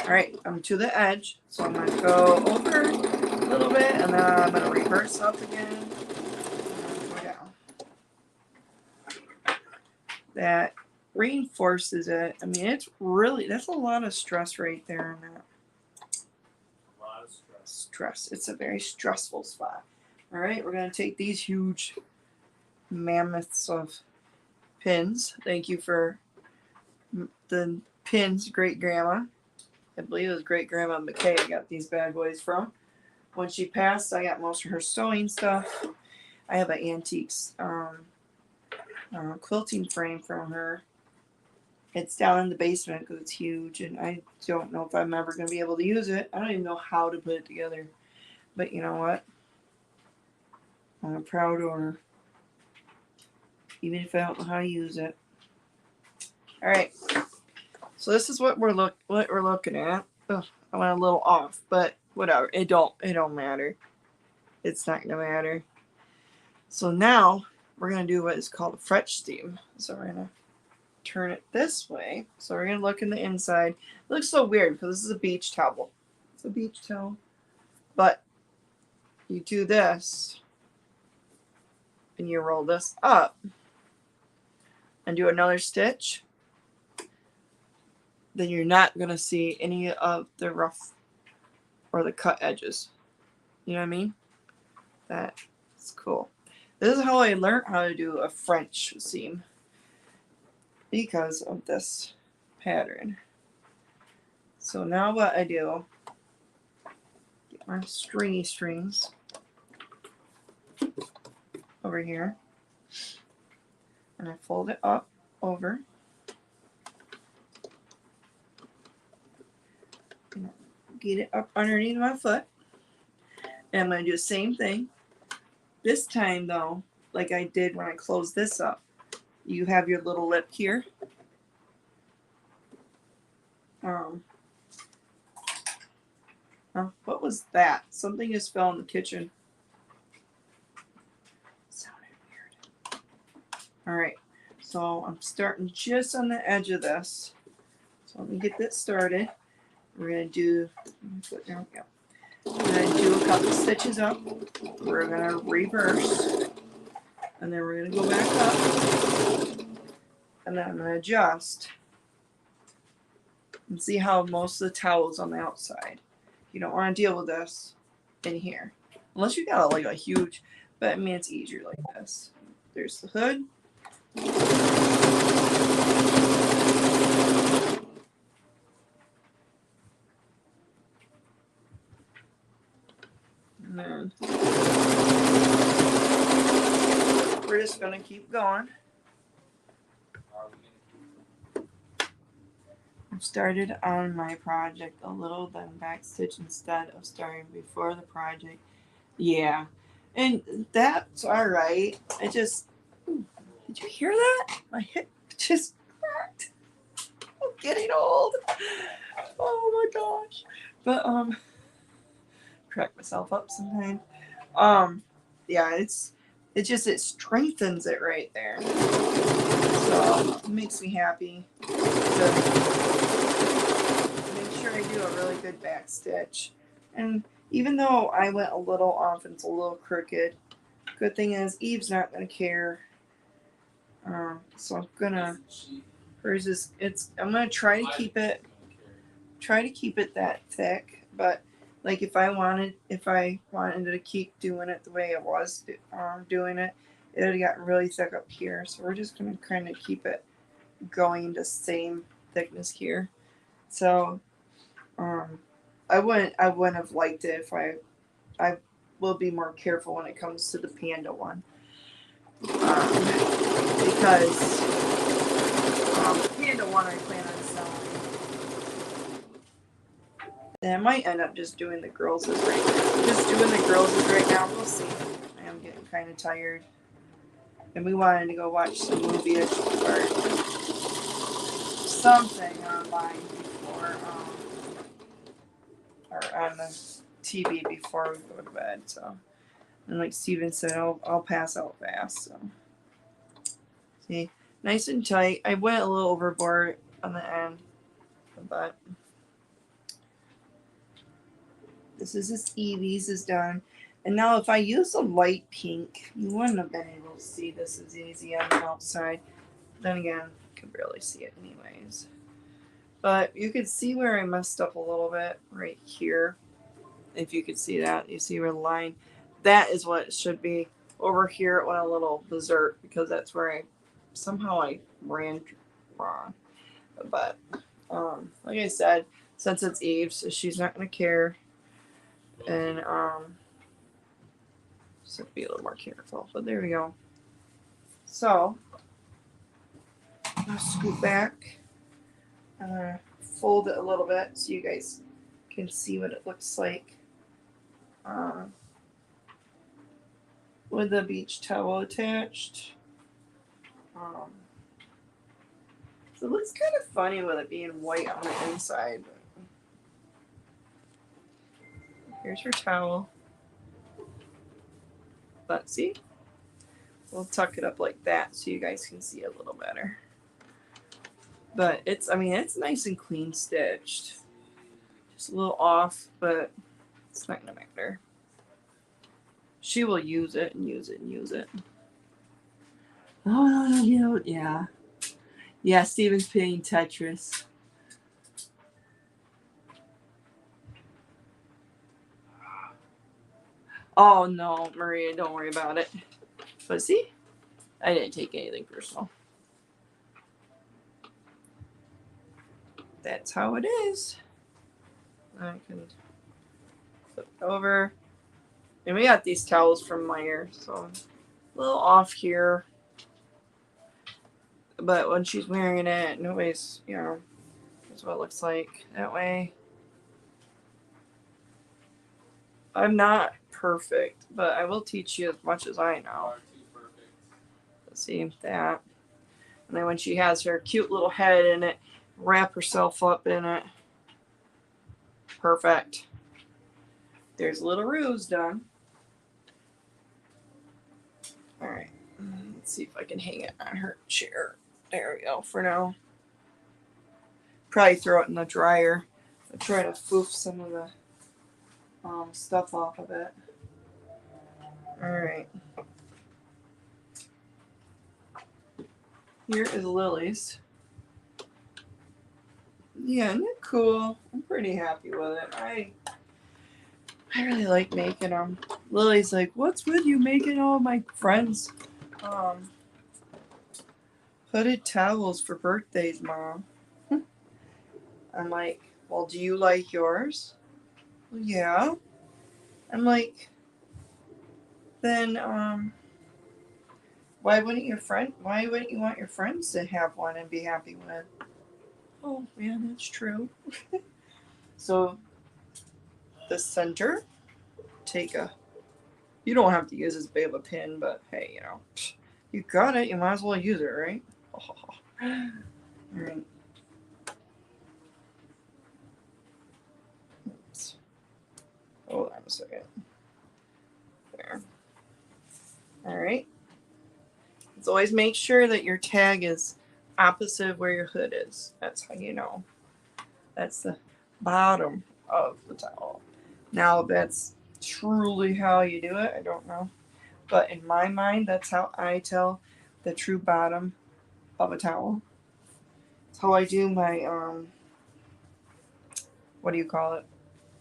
All right, I'm to the edge, so I'm going to go over a little bit, and then I'm going to reverse up again, and go down. that reinforces it. I mean, it's really, that's a lot of stress right there on that. A lot of stress. Stress. It's a very stressful spot. All right, we're going to take these huge mammoths of pins. Thank you for the pins, great grandma. I believe it was great grandma McKay I got these bad boys from. When she passed, I got most of her sewing stuff. I have an antiques quilting frame from her. It's down in the basement because it's huge, and I don't know if I'm ever going to be able to use it. I don't even know how to put it together. But you know what? I'm a proud owner, even if I don't know how to use it. All right. So this is what we're looking at. Ugh, I went a little off, but whatever. It don't matter. It's not gonna matter. So now we're gonna do what is called a French steam. So we're gonna turn it this way. So we're gonna look in the inside. It looks so weird because this is a beach towel. It's a beach towel. But you do this and you roll this up and do another stitch. Then you're not gonna see any of the rough or the cut edges. You know what I mean? That's cool. This is how I learned how to do a French seam, because of this pattern. So now what I do, get my stringy strings over here, and I fold it up over. Get it up underneath my foot. And I'm going to do the same thing. This time though, like I did when I closed this up, you have your little lip here. What was that? Something just fell in the kitchen. Sounded weird. All right. So I'm starting just on the edge of this. So let me get that started. We're going to do, there we go. We're going to do a couple stitches up. We're going to reverse. And then we're going to go back up. And then I'm going to adjust. And see how most of the towel's on the outside. You don't want to deal with this in here. Unless you got like a huge, but I mean it's easier like this. There's the hood. And then we're just gonna keep going. I've started on my project a little, then backstitch instead of starting before the project. Yeah, and that's all right. I just, did you hear that? My hip just cracked. I'm getting old. Oh my gosh. But crack myself up sometimes. Yeah, it strengthens it right there. So it makes me happy to make sure I do a really good back stitch. And even though I went a little off and it's a little crooked, good thing is Eve's not gonna care. So I'm gonna, hers is, I'm gonna try to keep it that thick, but like if I wanted to keep doing it the way it was doing it, it would have gotten really thick up here. So we're just gonna kind of keep it going the same thickness here. So I wouldn't have liked it if I will be more careful when it comes to the panda one, because the panda one I plan on selling. And I might end up just doing the girls' right now. Just doing the girls' right now. We'll see. I am getting kind of tired. And we wanted to go watch some movie or something online before, or on the TV before we go to bed. So, and like Steven said, I'll pass out fast. So, see, nice and tight. I went a little overboard on the end, but this Evie's is done. And now if I use a light pink, you wouldn't have been able to see this as easy on the outside. Then again, you can barely see it anyways. But you can see where I messed up a little bit right here. If you could see that, you see where the line, that is what it should be. Over here it went a little berserk because that's where I ran wrong. But like I said, since it's Eve, so she's not gonna care, and just have to be a little more careful. But there we go. So I'll scoot back, fold it a little bit so you guys can see what it looks like with the beach towel attached. So it looks kind of funny with it being white on the inside. Here's your towel. But see? We'll tuck it up like that so you guys can see a little better. But it's nice and clean stitched. Just a little off, but it's not gonna matter. She will use it and use it and use it. Oh, yeah. Yeah, Steven's playing Tetris. Oh no, Maria, don't worry about it. But see, I didn't take anything personal. That's how it is. I can flip it over. And we got these towels from Meyer, so a little off here. But when she's wearing it, nobody's, that's what it looks like. That way. I'm not perfect, but I will teach you as much as I know. Let's see that. And then when she has her cute little head in it, wrap herself up in it. Perfect. There's a little ruse done. All right. Let's see if I can hang it on her chair. There we go for now. Probably throw it in the dryer. I'll try to foof some of the stuff off of it. All right. Here is Lily's. Yeah, isn't it cool? I'm pretty happy with it. I really like making them. Lily's like, "What's with you making all my friends hooded towels for birthdays, Mom?" I'm like, "Well, do you like yours?" "Well, yeah." I'm like, "Then why wouldn't you want your friends to have one and be happy with it?" "Oh, yeah, that's true." So the center, you don't have to use as big of a pin, but hey, you got it, you might as well use it, right? All right. Oops. Hold on a second. There. All right. Let's always make sure that your tag is opposite of where your hood is. That's how you know. That's the bottom of the towel. Now, if that's truly how you do it, I don't know. But in my mind, that's how I tell the true bottom of a towel. It's how I do my what do you call it?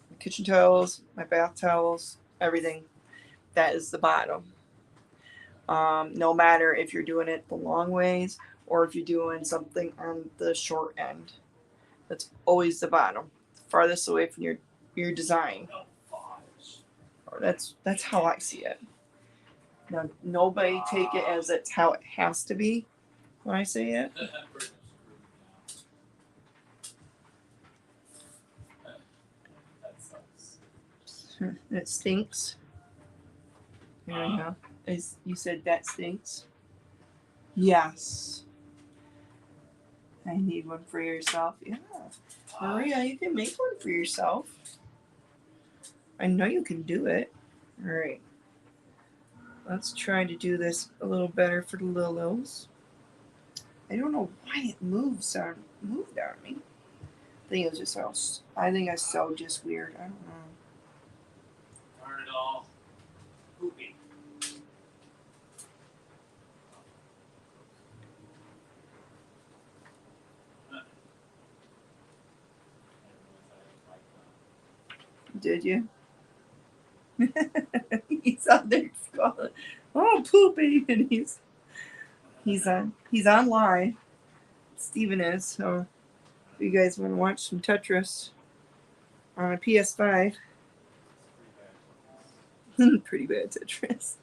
My kitchen towels, my bath towels, everything. That is the bottom. No matter if you're doing it the long ways or if you're doing something on the short end, that's always the bottom, farthest away from your design. That's how I see it. Now, nobody take it as it's how it has to be when I say it. It stinks. There we go. You said that stinks? Yes. I need one for yourself. Yeah. Maria, you can make one for yourself. I know you can do it. All right. Let's try to do this a little better for the Lilos. I don't know why it moved on me. I think I sewed just weird. I don't know. Darn it all. Poopy. Did you? He's out there calling, "Oh, poopy," and he's on live. Steven is. So if you guys want to watch some Tetris on a PS5, pretty bad Tetris.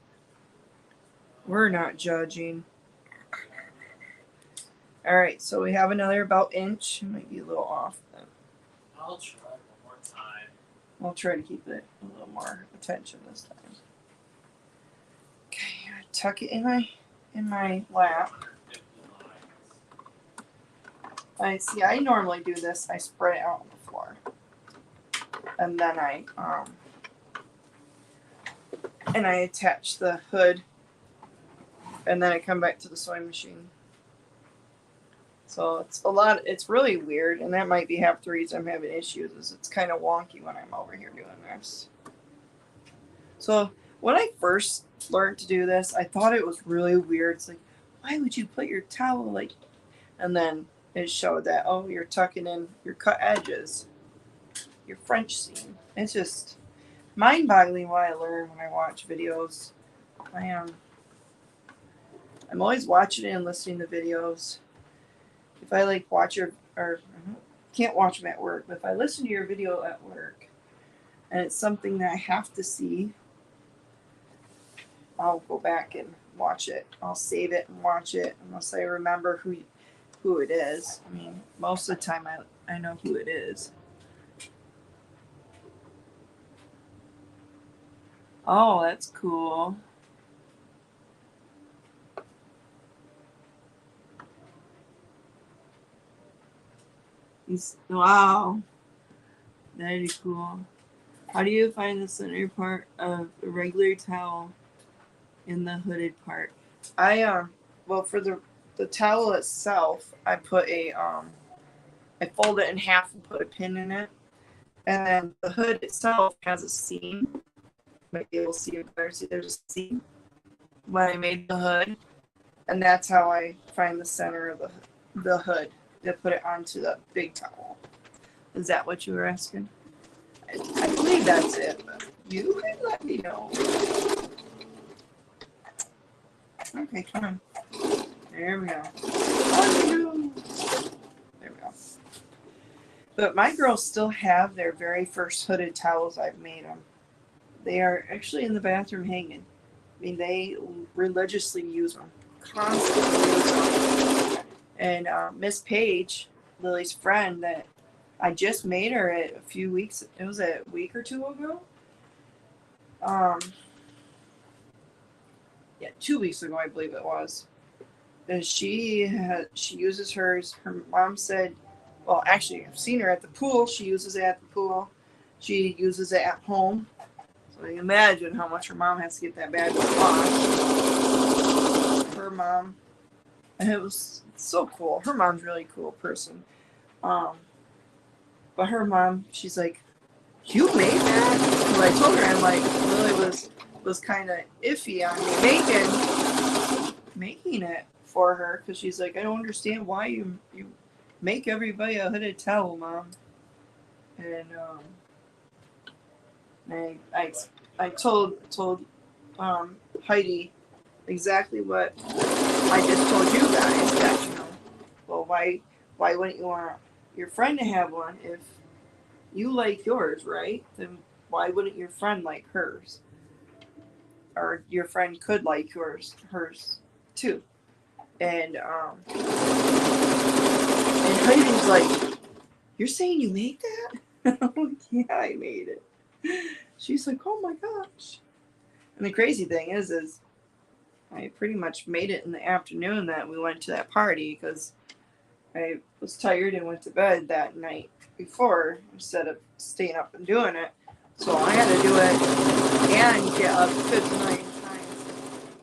We're not judging. All right, so we have another about inch. It might be a little off. Then. I'll try one more time. I'll try to keep it a little more attention this time. Okay, I tuck it in my lap. I normally do this. I spread it out on the floor, and then I attach the hood, and then I come back to the sewing machine. So it's really weird, and that might be half the reason I'm having issues is it's kind of wonky when I'm over here doing this. So when I first learned to do this, I thought it was really weird. It's like, why would you put your towel like, and then it showed that, oh, you're tucking in your cut edges, your French seam. It's just mind-boggling what I learn when I watch videos. I'm always watching and listening to videos. If I like watch or can't watch them at work, but if I listen to your video at work and it's something that I have to see, I'll go back and watch it. I'll save it and watch it unless I remember who it is. I mean, most of the time I know who it is. Oh, that's cool. Wow. That is cool. How do you find the center part of a regular towel in the hooded part? Well, for the towel itself, I put I fold it in half and put a pin in it, and then the hood itself has a seam. Might be able to see it better. See, there's a seam when I made the hood, and that's how I find the center of the hood to put it onto the big towel. Is that what you were asking? I believe that's it, but you can let me know. Okay, come on. There we go. There we go. But my girls still have their very first hooded towels I've made them. They are actually in the bathroom hanging. I mean, they religiously use them. Constantly use them. And Miss Page, Lily's friend, that I just made her a few weeks. It was a week or two ago. 2 weeks ago, I believe it was. And she uses hers. Her mom said, well, actually, I've seen her at the pool. She uses it at the pool. She uses it at home. So you imagine how much her mom has to get that bad wash. Her mom, and it was so cool. Her mom's a really cool person. But her mom, she's like, "You made that?" Because I told her, I'm like, Lily was kind of iffy on me making it for her because she's like, I don't understand why you make everybody a hooded towel, Mom. And I told Heidi exactly what I just told you guys. That well, why wouldn't you want your friend to have one if you like yours, right? Then why wouldn't your friend like hers? Or your friend could like hers too. And Heidi's like, "You're saying you made that?" I'm like, "Yeah, I made it." She's like, "Oh my gosh!" And the crazy thing is I pretty much made it in the afternoon that we went to that party because I was tired and went to bed that night before instead of staying up and doing it. So I had to do it and get up 59 times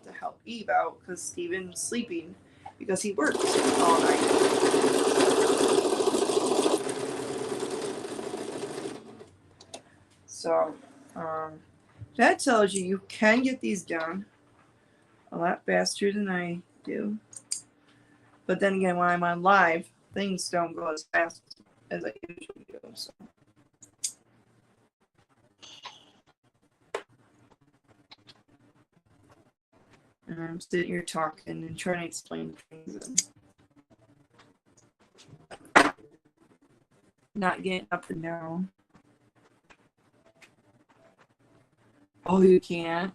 to help Eve out because Steven's sleeping because he works all night. So that tells you can get these done a lot faster than I do. But then again, when I'm on live, things don't go as fast as I usually do. So. And I'm sitting here talking and trying to explain things and not getting up and down. Oh, you can't?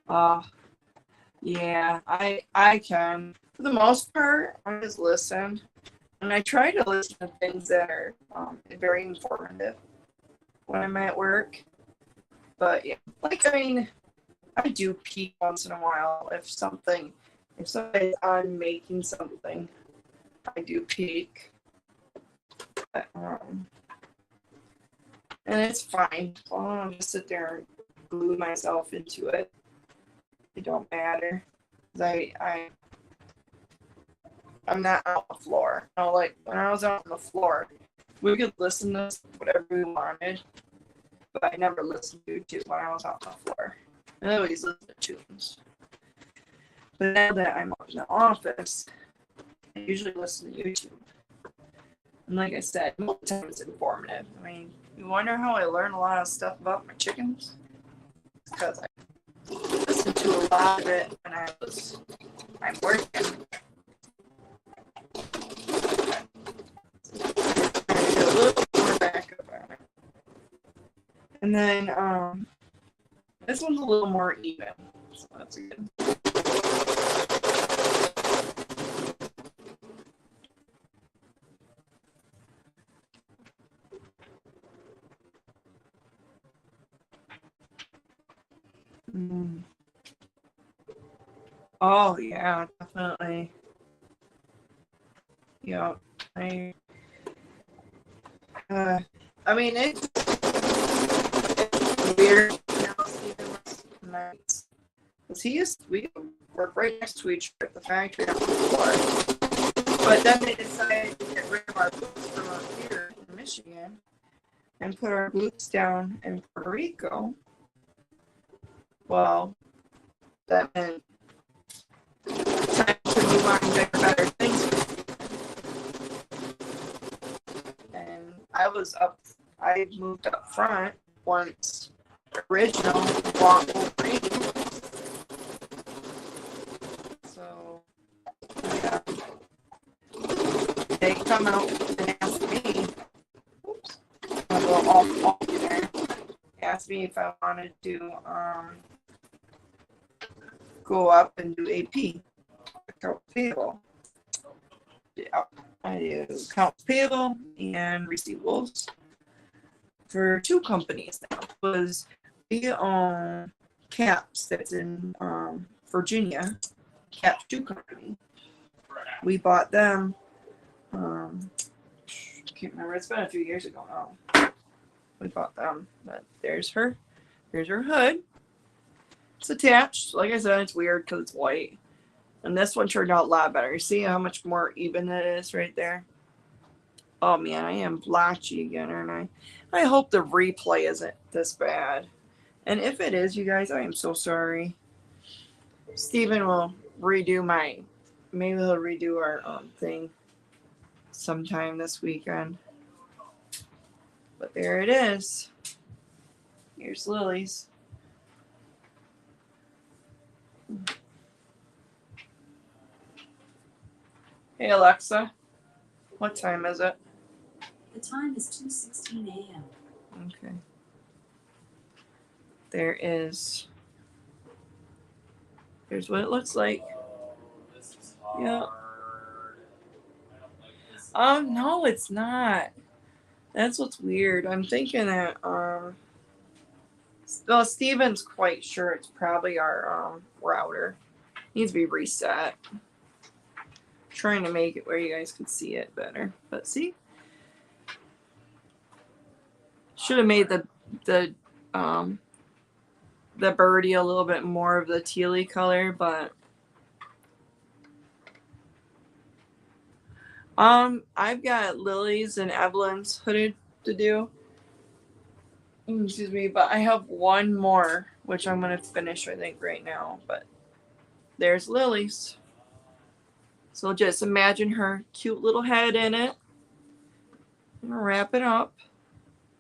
Yeah, I can. For the most part, I just listen. And I try to listen to things that are very informative when I'm at work. But yeah, like, I mean, I do peek once in a while if somebody's on making something, I do peek. But, and it's fine. I don't just sit there and glue myself into it. It don't matter. I'm not out on the floor. You know, like when I was out on the floor, we could listen to whatever we wanted, but I never listened to YouTube when I was out on the floor. I always listen to tunes. But now that I'm out in the office, I usually listen to YouTube. And like I said, most of the time it's informative. I mean, you wonder how I learn a lot of stuff about my chickens? Because I listened to a lot of it when I'm working. A little more backup on it. And then this one's a little more even. So that's good. Oh yeah, definitely. Yeah, I mean it's weird. Nights. We work right next to each other at the factory on the floor. But then they decided to get rid of our boots from up here in Michigan and put our boots down in Puerto Rico. Well, that meant time to move on to better things. And I moved up front once original walk Wolverine. So yeah, they come out and ask me, oops, I'll go off there, ask me if I wanted to go up and do AP, accounts payable. Yeah, I do accounts payable and receivables for two companies now. We own Caps that's in Virginia, Caps 2 company. We bought them, can't remember, it's been a few years ago now. We bought them, but there's her hood. It's attached. Like I said, it's weird because it's white. And this one turned out a lot better. You see how much more even it is right there? Oh man, I am blotchy again, aren't I? I hope the replay isn't this bad. And if it is, you guys, I am so sorry. Steven will maybe he'll redo our thing sometime this weekend. But there it is. Here's Lily's. Hey Alexa, what time is it? The time is 2:16 a.m. Okay. There's what it looks like. This is hard. Yeah. I don't like this. Oh no, it's not. That's what's weird. I'm thinking that well, Steven's quite sure it's probably our router. Needs to be reset. Trying to make it where you guys can see it better. But see? Should have made the birdie a little bit more of the tealy color, but I've got Lily's and Evelyn's hooded to do. Excuse me, but I have one more, which I'm gonna finish, I think, right now. But there's Lily's. So just imagine her cute little head in it. I'm gonna wrap it up.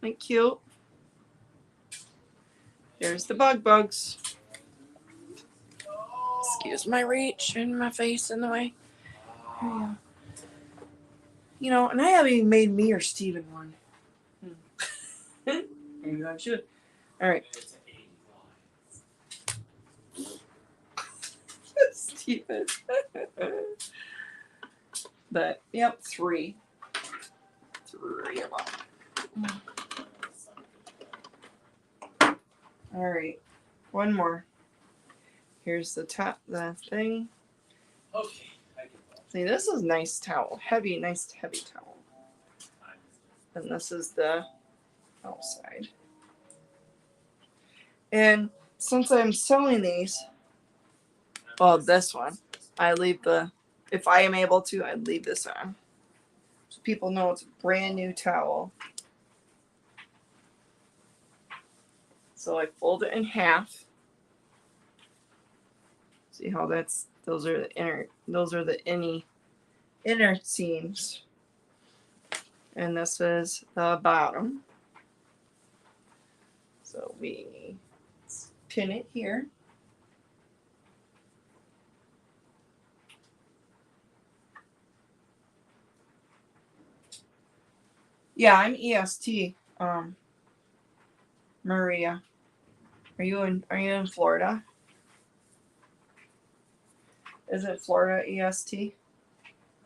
Like cute. There's the bugs. Excuse my reach and my face in the way. Here you go. You know, and I haven't even made me or Steven one. Maybe I should. All right. It's 80 lines. Steven. But, yep, 3. 3 of them. All right. One more. Here's the top, the thing. Okay, I can go. See, this is nice towel. Heavy, nice heavy towel. And this is the outside. And since I'm selling these, well, this one, I leave the, if I am able to, I leave this on. So people know it's a brand new towel. So I fold it in half. See how that's, those are the inner seams. And this is the bottom. So we pin it here. Yeah, I'm EST. Maria. Are you in Florida? Is it Florida EST?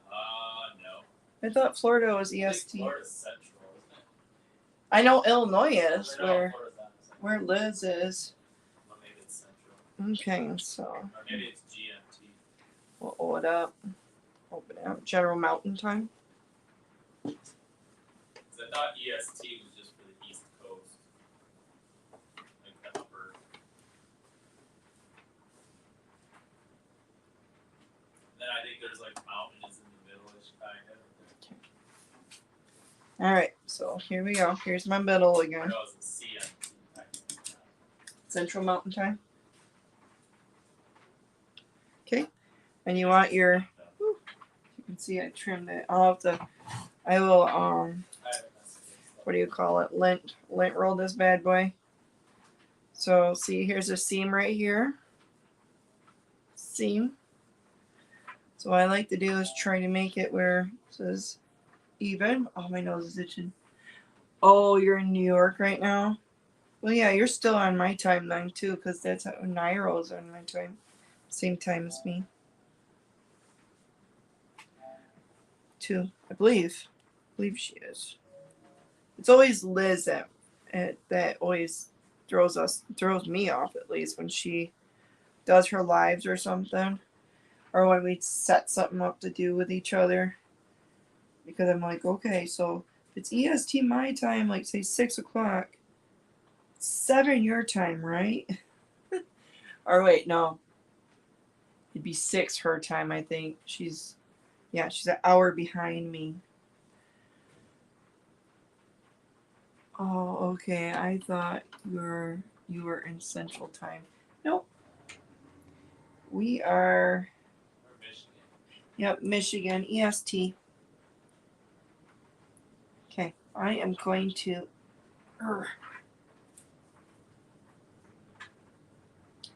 No. I thought Florida was I EST. think Florida's central, isn't it? I know Illinois is Or no, where Florida's not central. where Liz is. Well, maybe it's central. Okay, so Or maybe it's GMT. we'll open it up. Open it up. General Mountain Time. Because I thought EST was just for the East Coast. Like the upper. Then I think there's like mountains in the middle-ish kind of. All right, so here we go. Here's my middle Or again. no, it's a CMT. Central Mountain Time. Okay, and you want your. You can see I trimmed it. I will what do you call it? Lint roll this bad boy. So see, here's a seam right here. Seam. So what I like to do is try to make it where it says even. Oh, my nose is itching. Oh, you're in New York right now? Well, yeah, you're still on my timeline too, because that's how Nairo's on my time. Same time as me. Too, I believe. I believe she is. It's always Liz that always throws me off, at least when she does her lives or something, or when we set something up to do with each other. Because I'm like, okay, so if it's EST my time, like say 6 o'clock, 7 your time, right? Or wait, no, it'd be 6 her time. I think she's an hour behind me. Oh, okay. I thought you were in Central Time. Nope. We are. Or Michigan. Yep, Michigan EST. Okay, I am going to.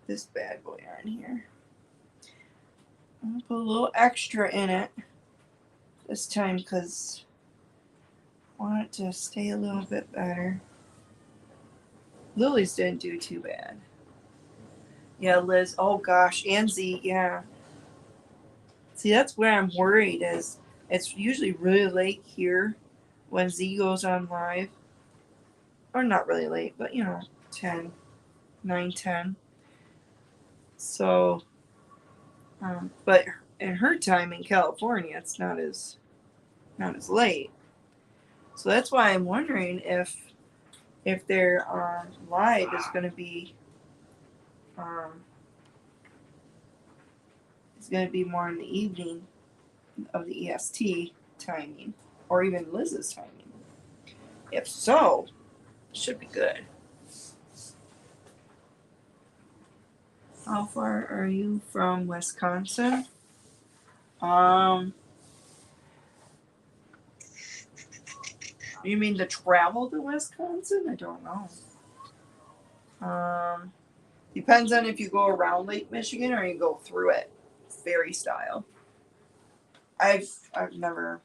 This bad boy on here. I'm gonna put a little extra in it this time because I want it to stay a little bit better. Lily's didn't do too bad. Yeah, Liz. Oh gosh, and Z. Yeah. See, that's where I'm worried. Is it's usually really late here when Z goes on live, or not really late, but 9, 10. So, but in her time in California, it's not as late. So that's why I'm wondering if their live is going to be more in the evening of the EST timing, or even Liz's timing. If so, it should be good. How far are you from Wisconsin? You mean to travel to Wisconsin? I don't know. Depends on if you go around Lake Michigan or you go through it, ferry style. I've never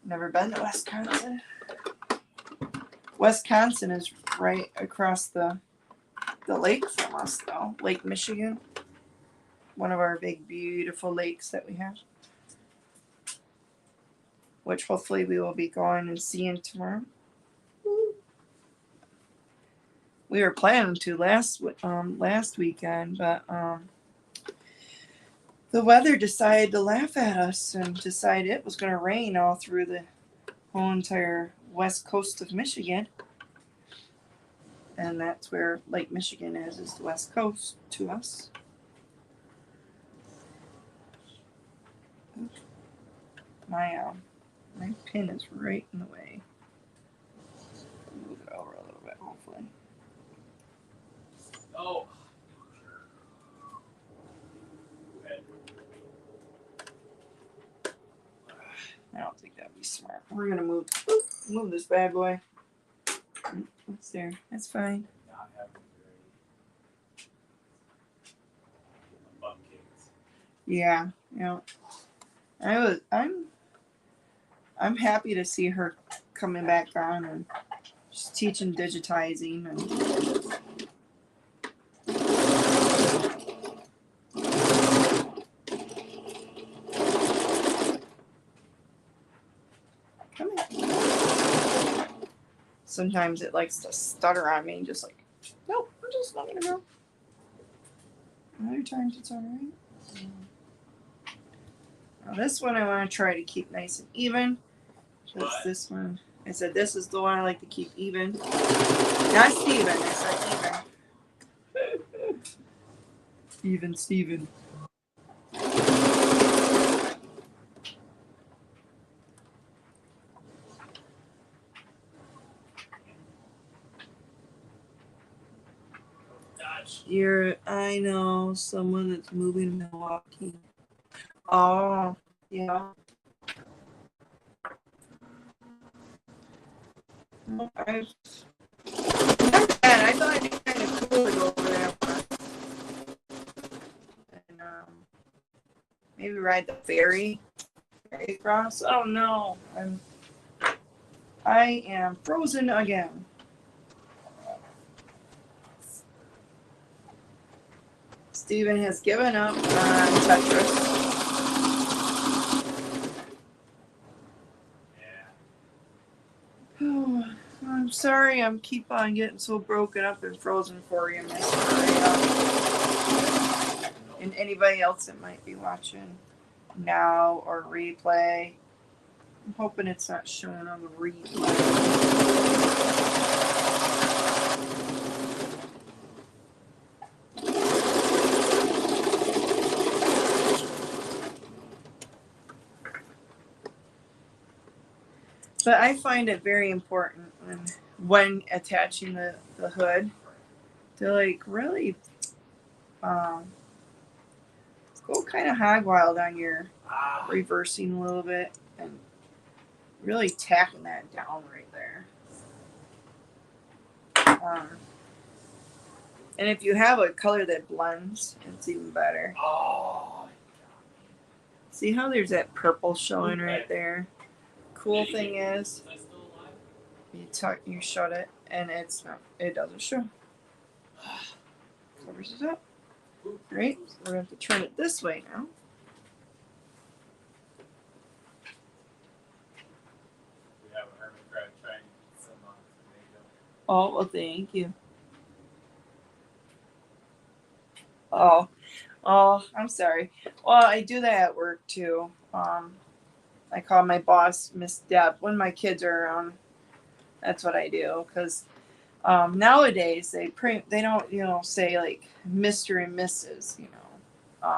been to Wisconsin. Wisconsin is right across the lake from us, though. Lake Michigan, one of our big beautiful lakes that we have, which hopefully we will be going and seeing tomorrow. We were planning to last weekend, but the weather decided to laugh at us and decided it was going to rain all through the whole entire west coast of Michigan. And that's where Lake Michigan is the west coast to us. My pin is right in the way. Move it over a little bit, hopefully. Oh. I don't think that'd be smart. We're gonna move this bad boy. What's there? That's fine. Not having very butt kicks. Yeah. I'm happy to see her coming back on and just teaching digitizing and come here. Sometimes it likes to stutter on me, just like, nope, I'm just not gonna go. Other times it's alright. Now this one I want to try to keep nice and even. Because this one, I said this is the one I like to keep even. Not Steven, I said even. Steven. I know someone that's moving to Milwaukee. Oh, yeah. No, I thought it'd be kind of cool to go over there and maybe ride the ferry across. Oh no, I am frozen again. Steven has given up on Tetris. Oh, I'm sorry, I'm keep on getting so broken up and frozen for you, Miss Maria. And anybody else that might be watching now or replay. I'm hoping it's not showing on the replay. But I find it very important when attaching the hood to like really go kind of hog wild on your reversing a little bit and really tacking that down right there. And if you have a color that blends, it's even better. Oh. See how there's that purple showing right there? Cool thing is, you shut it and it doesn't show. Covers it up. Right? So we're going to have to turn it this way now. We have a hermit crab trying some tomato. Oh, well, thank you. Oh, I'm sorry. Well, I do that at work too. I call my boss Miss Deb when my kids are around. That's what I do because nowadays they don't say like Mr. and Mrs.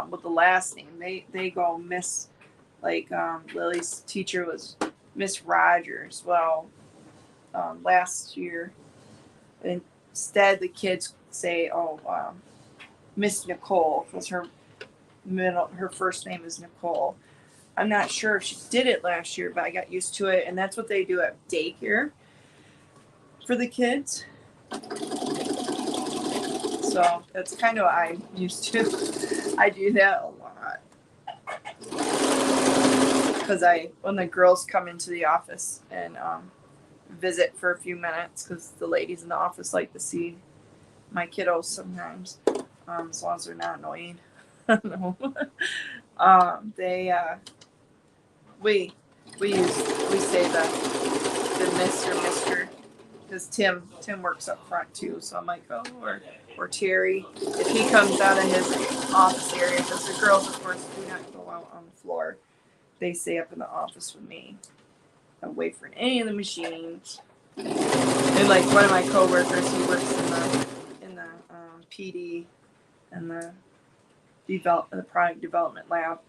With the last name they go Miss, like Lily's teacher was Miss Rogers. Well, last year instead the kids say Miss Nicole because her first name is Nicole. I'm not sure if she did it last year, but I got used to it, and that's what they do at daycare for the kids. So So that's kind of what I'm used to. I do that a lot. Because when the girls come into the office and visit for a few minutes, because the ladies in the office like to see my kiddos sometimes, as long as they're not annoying. No. We say the Mr. Because Tim works up front too, so I'm like, oh, or Terry, if he comes out of his office area, because the girls, of course, do not go out on the floor. They stay up in the office with me, away from any of the machines. And like one of my coworkers, he works in the PD and the product development lab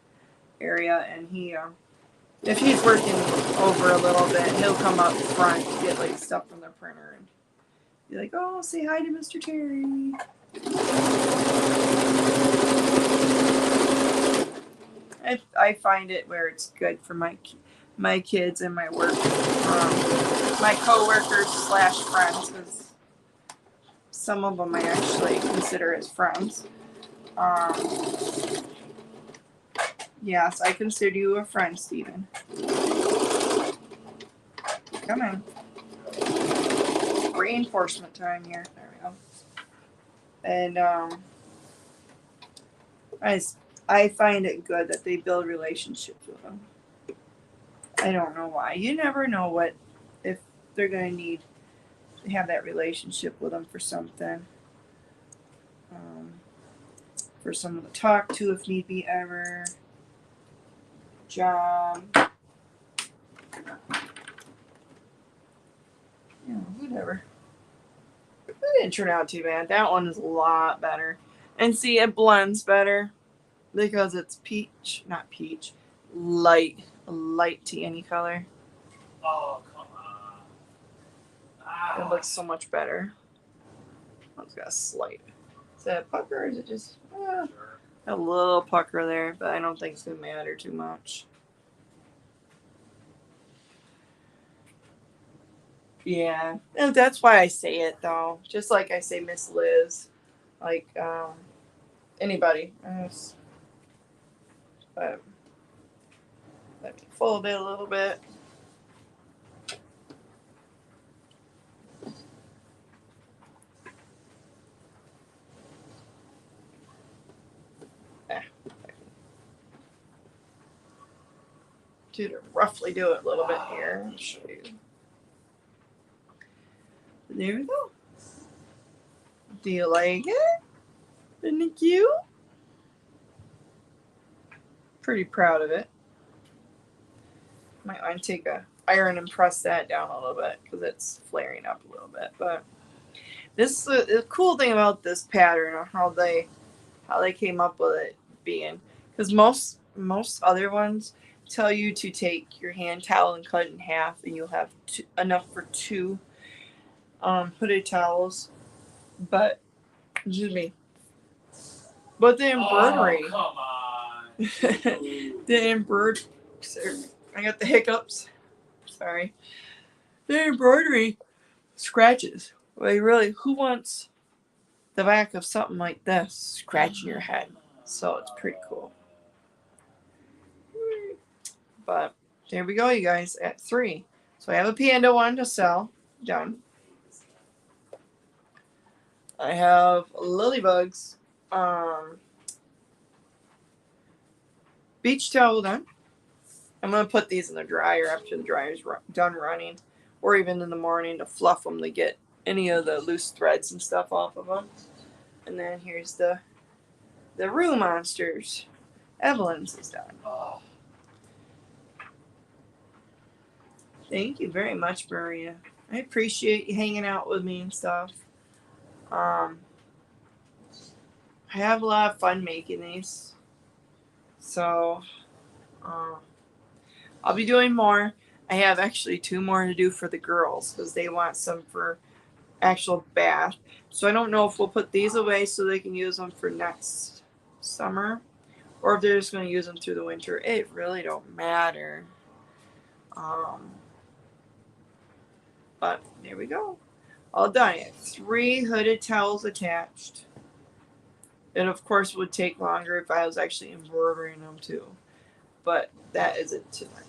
area, and he if he's working over a little bit, he'll come up front to get like stuff from the printer and be like, "Oh, say hi to Mr. Terry." I find it where it's good for my kids and my work, my coworkers / friends, because some of them I actually consider as friends. Yes, I consider you a friend, Stephen. Come on. Reinforcement time here. There we go. And I find it good that they build relationships with them. I don't know why. You never know if they're going to have that relationship with them for something. For someone to talk to if need be ever. Job. Yeah, whatever. It didn't turn out too bad. That one is a lot better. And see, it blends better because it's light tanny color. Oh, come on. It looks so much better. It's got a slight. Is that a pucker or is it just a little pucker there? But I don't think it's going to matter too much. Yeah, and that's why I say it though. Just like I say Miss Liz, like anybody. But let me fold it a little bit. Roughly do it a little bit here. I'll show you. There we go. Do you like it? Isn't it cute? Pretty proud of it. Might want to take a iron and press that down a little bit because it's flaring up a little bit. But this the cool thing about this pattern or how they came up with it being, because most other ones tell you to take your hand towel and cut it in half, and you'll have enough for 2 hooded towels. But excuse me. But the embroidery. Oh, come on. The embroidery. I got the hiccups. Sorry. The embroidery scratches. Well, who wants the back of something like this scratching your head? So it's pretty cool. But there we go, you guys, at 3. So I have a panda one to sell. Done. I have Lilybugs. Beach towel done. I'm going to put these in the dryer after the dryer's done running, or even in the morning to fluff them to get any of the loose threads and stuff off of them. And then here's the Rue Monsters. Evelyn's is done. Oh. Thank you very much, Maria. I appreciate you hanging out with me and stuff. I have a lot of fun making these. So, I'll be doing more. I have actually 2 more to do for the girls because they want some for actual bath. So I don't know if we'll put these away so they can use them for next summer, or if they're just going to use them through the winter. It really don't matter. But there we go. All done. I have 3 hooded towels attached. It of course would take longer if I was actually embroidering them too, but that isn't tonight.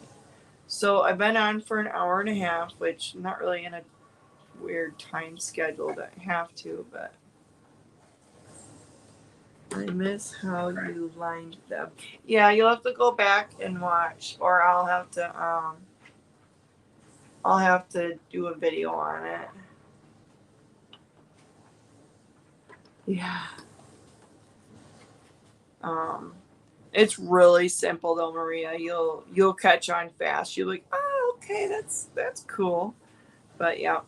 So I've been on for an hour and a half, which I'm not really in a weird time schedule that I have to, but I miss how you lined them. Yeah, you'll have to go back and watch, or I'll have to do a video on it. Yeah. Um, it's really simple though, Maria. You'll catch on fast. You're like, oh, okay, that's cool. But yeah,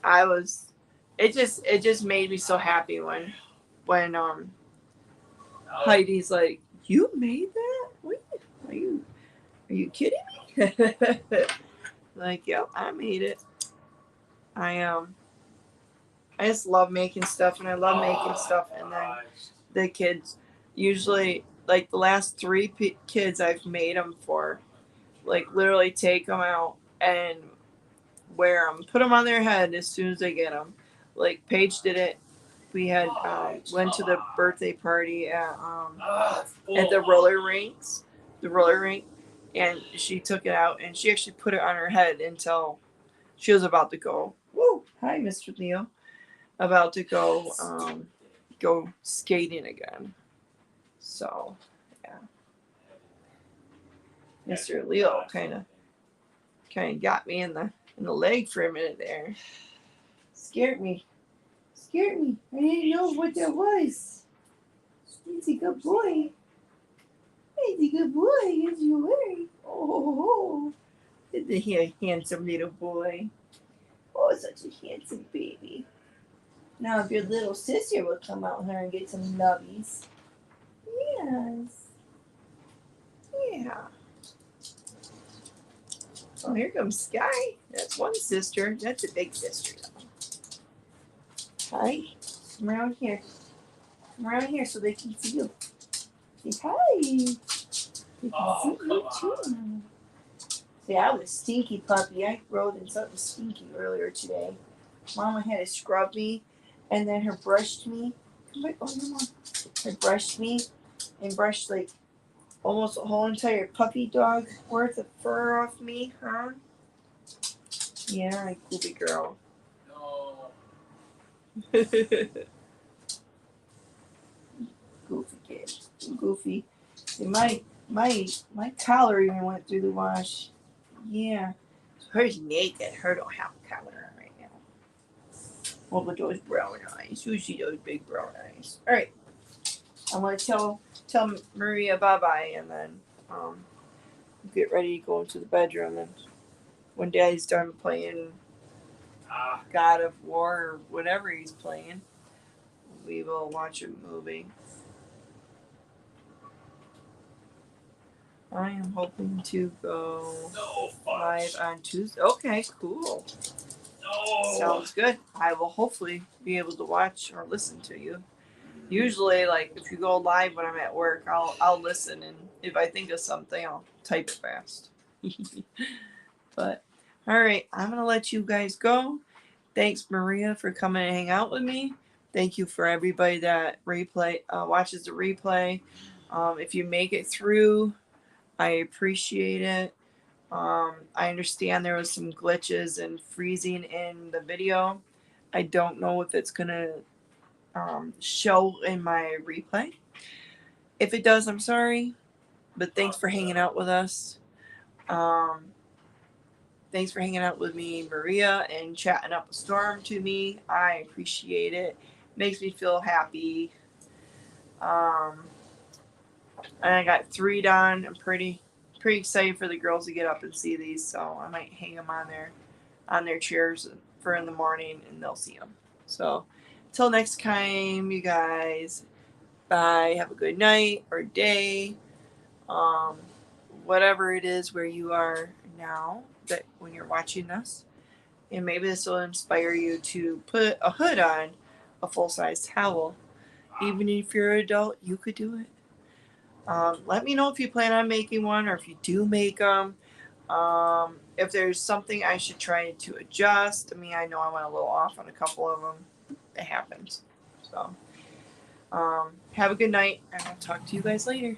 I was, it just made me so happy when Heidi's like, you made that? What? Are you kidding me? Like, yep, I made it. I I just love making stuff, and I love making stuff, and then the kids usually like the last three kids I've made them for, like literally take them out and wear them, put them on their head as soon as they get them. Like Paige did it. We had went to the birthday party at the roller rink, and she took it out and she actually put it on her head until she was about to go. Woo! Hi, Mr. Leo. About to go skating again. So yeah, Mr. Leo kind of got me in the leg for a minute there. Scared me. Scared me. I didn't know what that was. He's a good boy. He's a good boy. Is you worry? Oh, isn't he a handsome little boy? Oh, such a handsome baby. Now, if your little sister will come out here and get some nubbies. Yes. Yeah. Oh, here comes Sky. That's one sister. That's a big sister, though. Hi. Come around here. Come around here so they can see you. Say hi. They can see you, too. See, I was a stinky puppy. I rode in something stinky earlier today. Mama had to scrub me, and then her brushed me. Oh, your mom. Her brushed me and brushed like almost a whole entire puppy dog worth of fur off me, huh? Yeah, goofy girl. No. Goofy kid. Goofy. See, my collar even went through the wash. Yeah. Hers naked. Her don't have a collar on right now. What with those brown eyes? You see those big brown eyes. Alright. I'm gonna tell Maria bye bye and then get ready to go into the bedroom, and when Daddy's done playing God of War or whatever he's playing, we will watch a movie. I am hoping to go live on Tuesday. Okay, cool. No. Sounds good. I will hopefully be able to watch or listen to you. Usually, like if you go live when I'm at work, I'll listen, and if I think of something, I'll type it fast. But all right, I'm gonna let you guys go. Thanks, Maria, for coming and hang out with me. Thank you for everybody that watches the replay. If you make it through, I appreciate it. I understand there was some glitches and freezing in the video. I don't know if it's gonna show in my replay. If it does, I'm sorry. But thanks for hanging out with us. Thanks for hanging out with me, Maria, and chatting up a storm to me. I appreciate it. Makes me feel happy. And I got 3 done. I'm pretty excited for the girls to get up and see these, so I might hang them on their chairs for in the morning, and they'll see them. So, till next time, you guys. Bye. Have a good night or day. Whatever it is where you are now that when you're watching this, and maybe this will inspire you to put a hood on a full-size towel. Even if you're an adult, you could do it. Let me know if you plan on making one, or if you do make them. If there's something I should try to adjust. I mean, I know I went a little off on a couple of them. It happens. So, have a good night, and I'll talk to you guys later.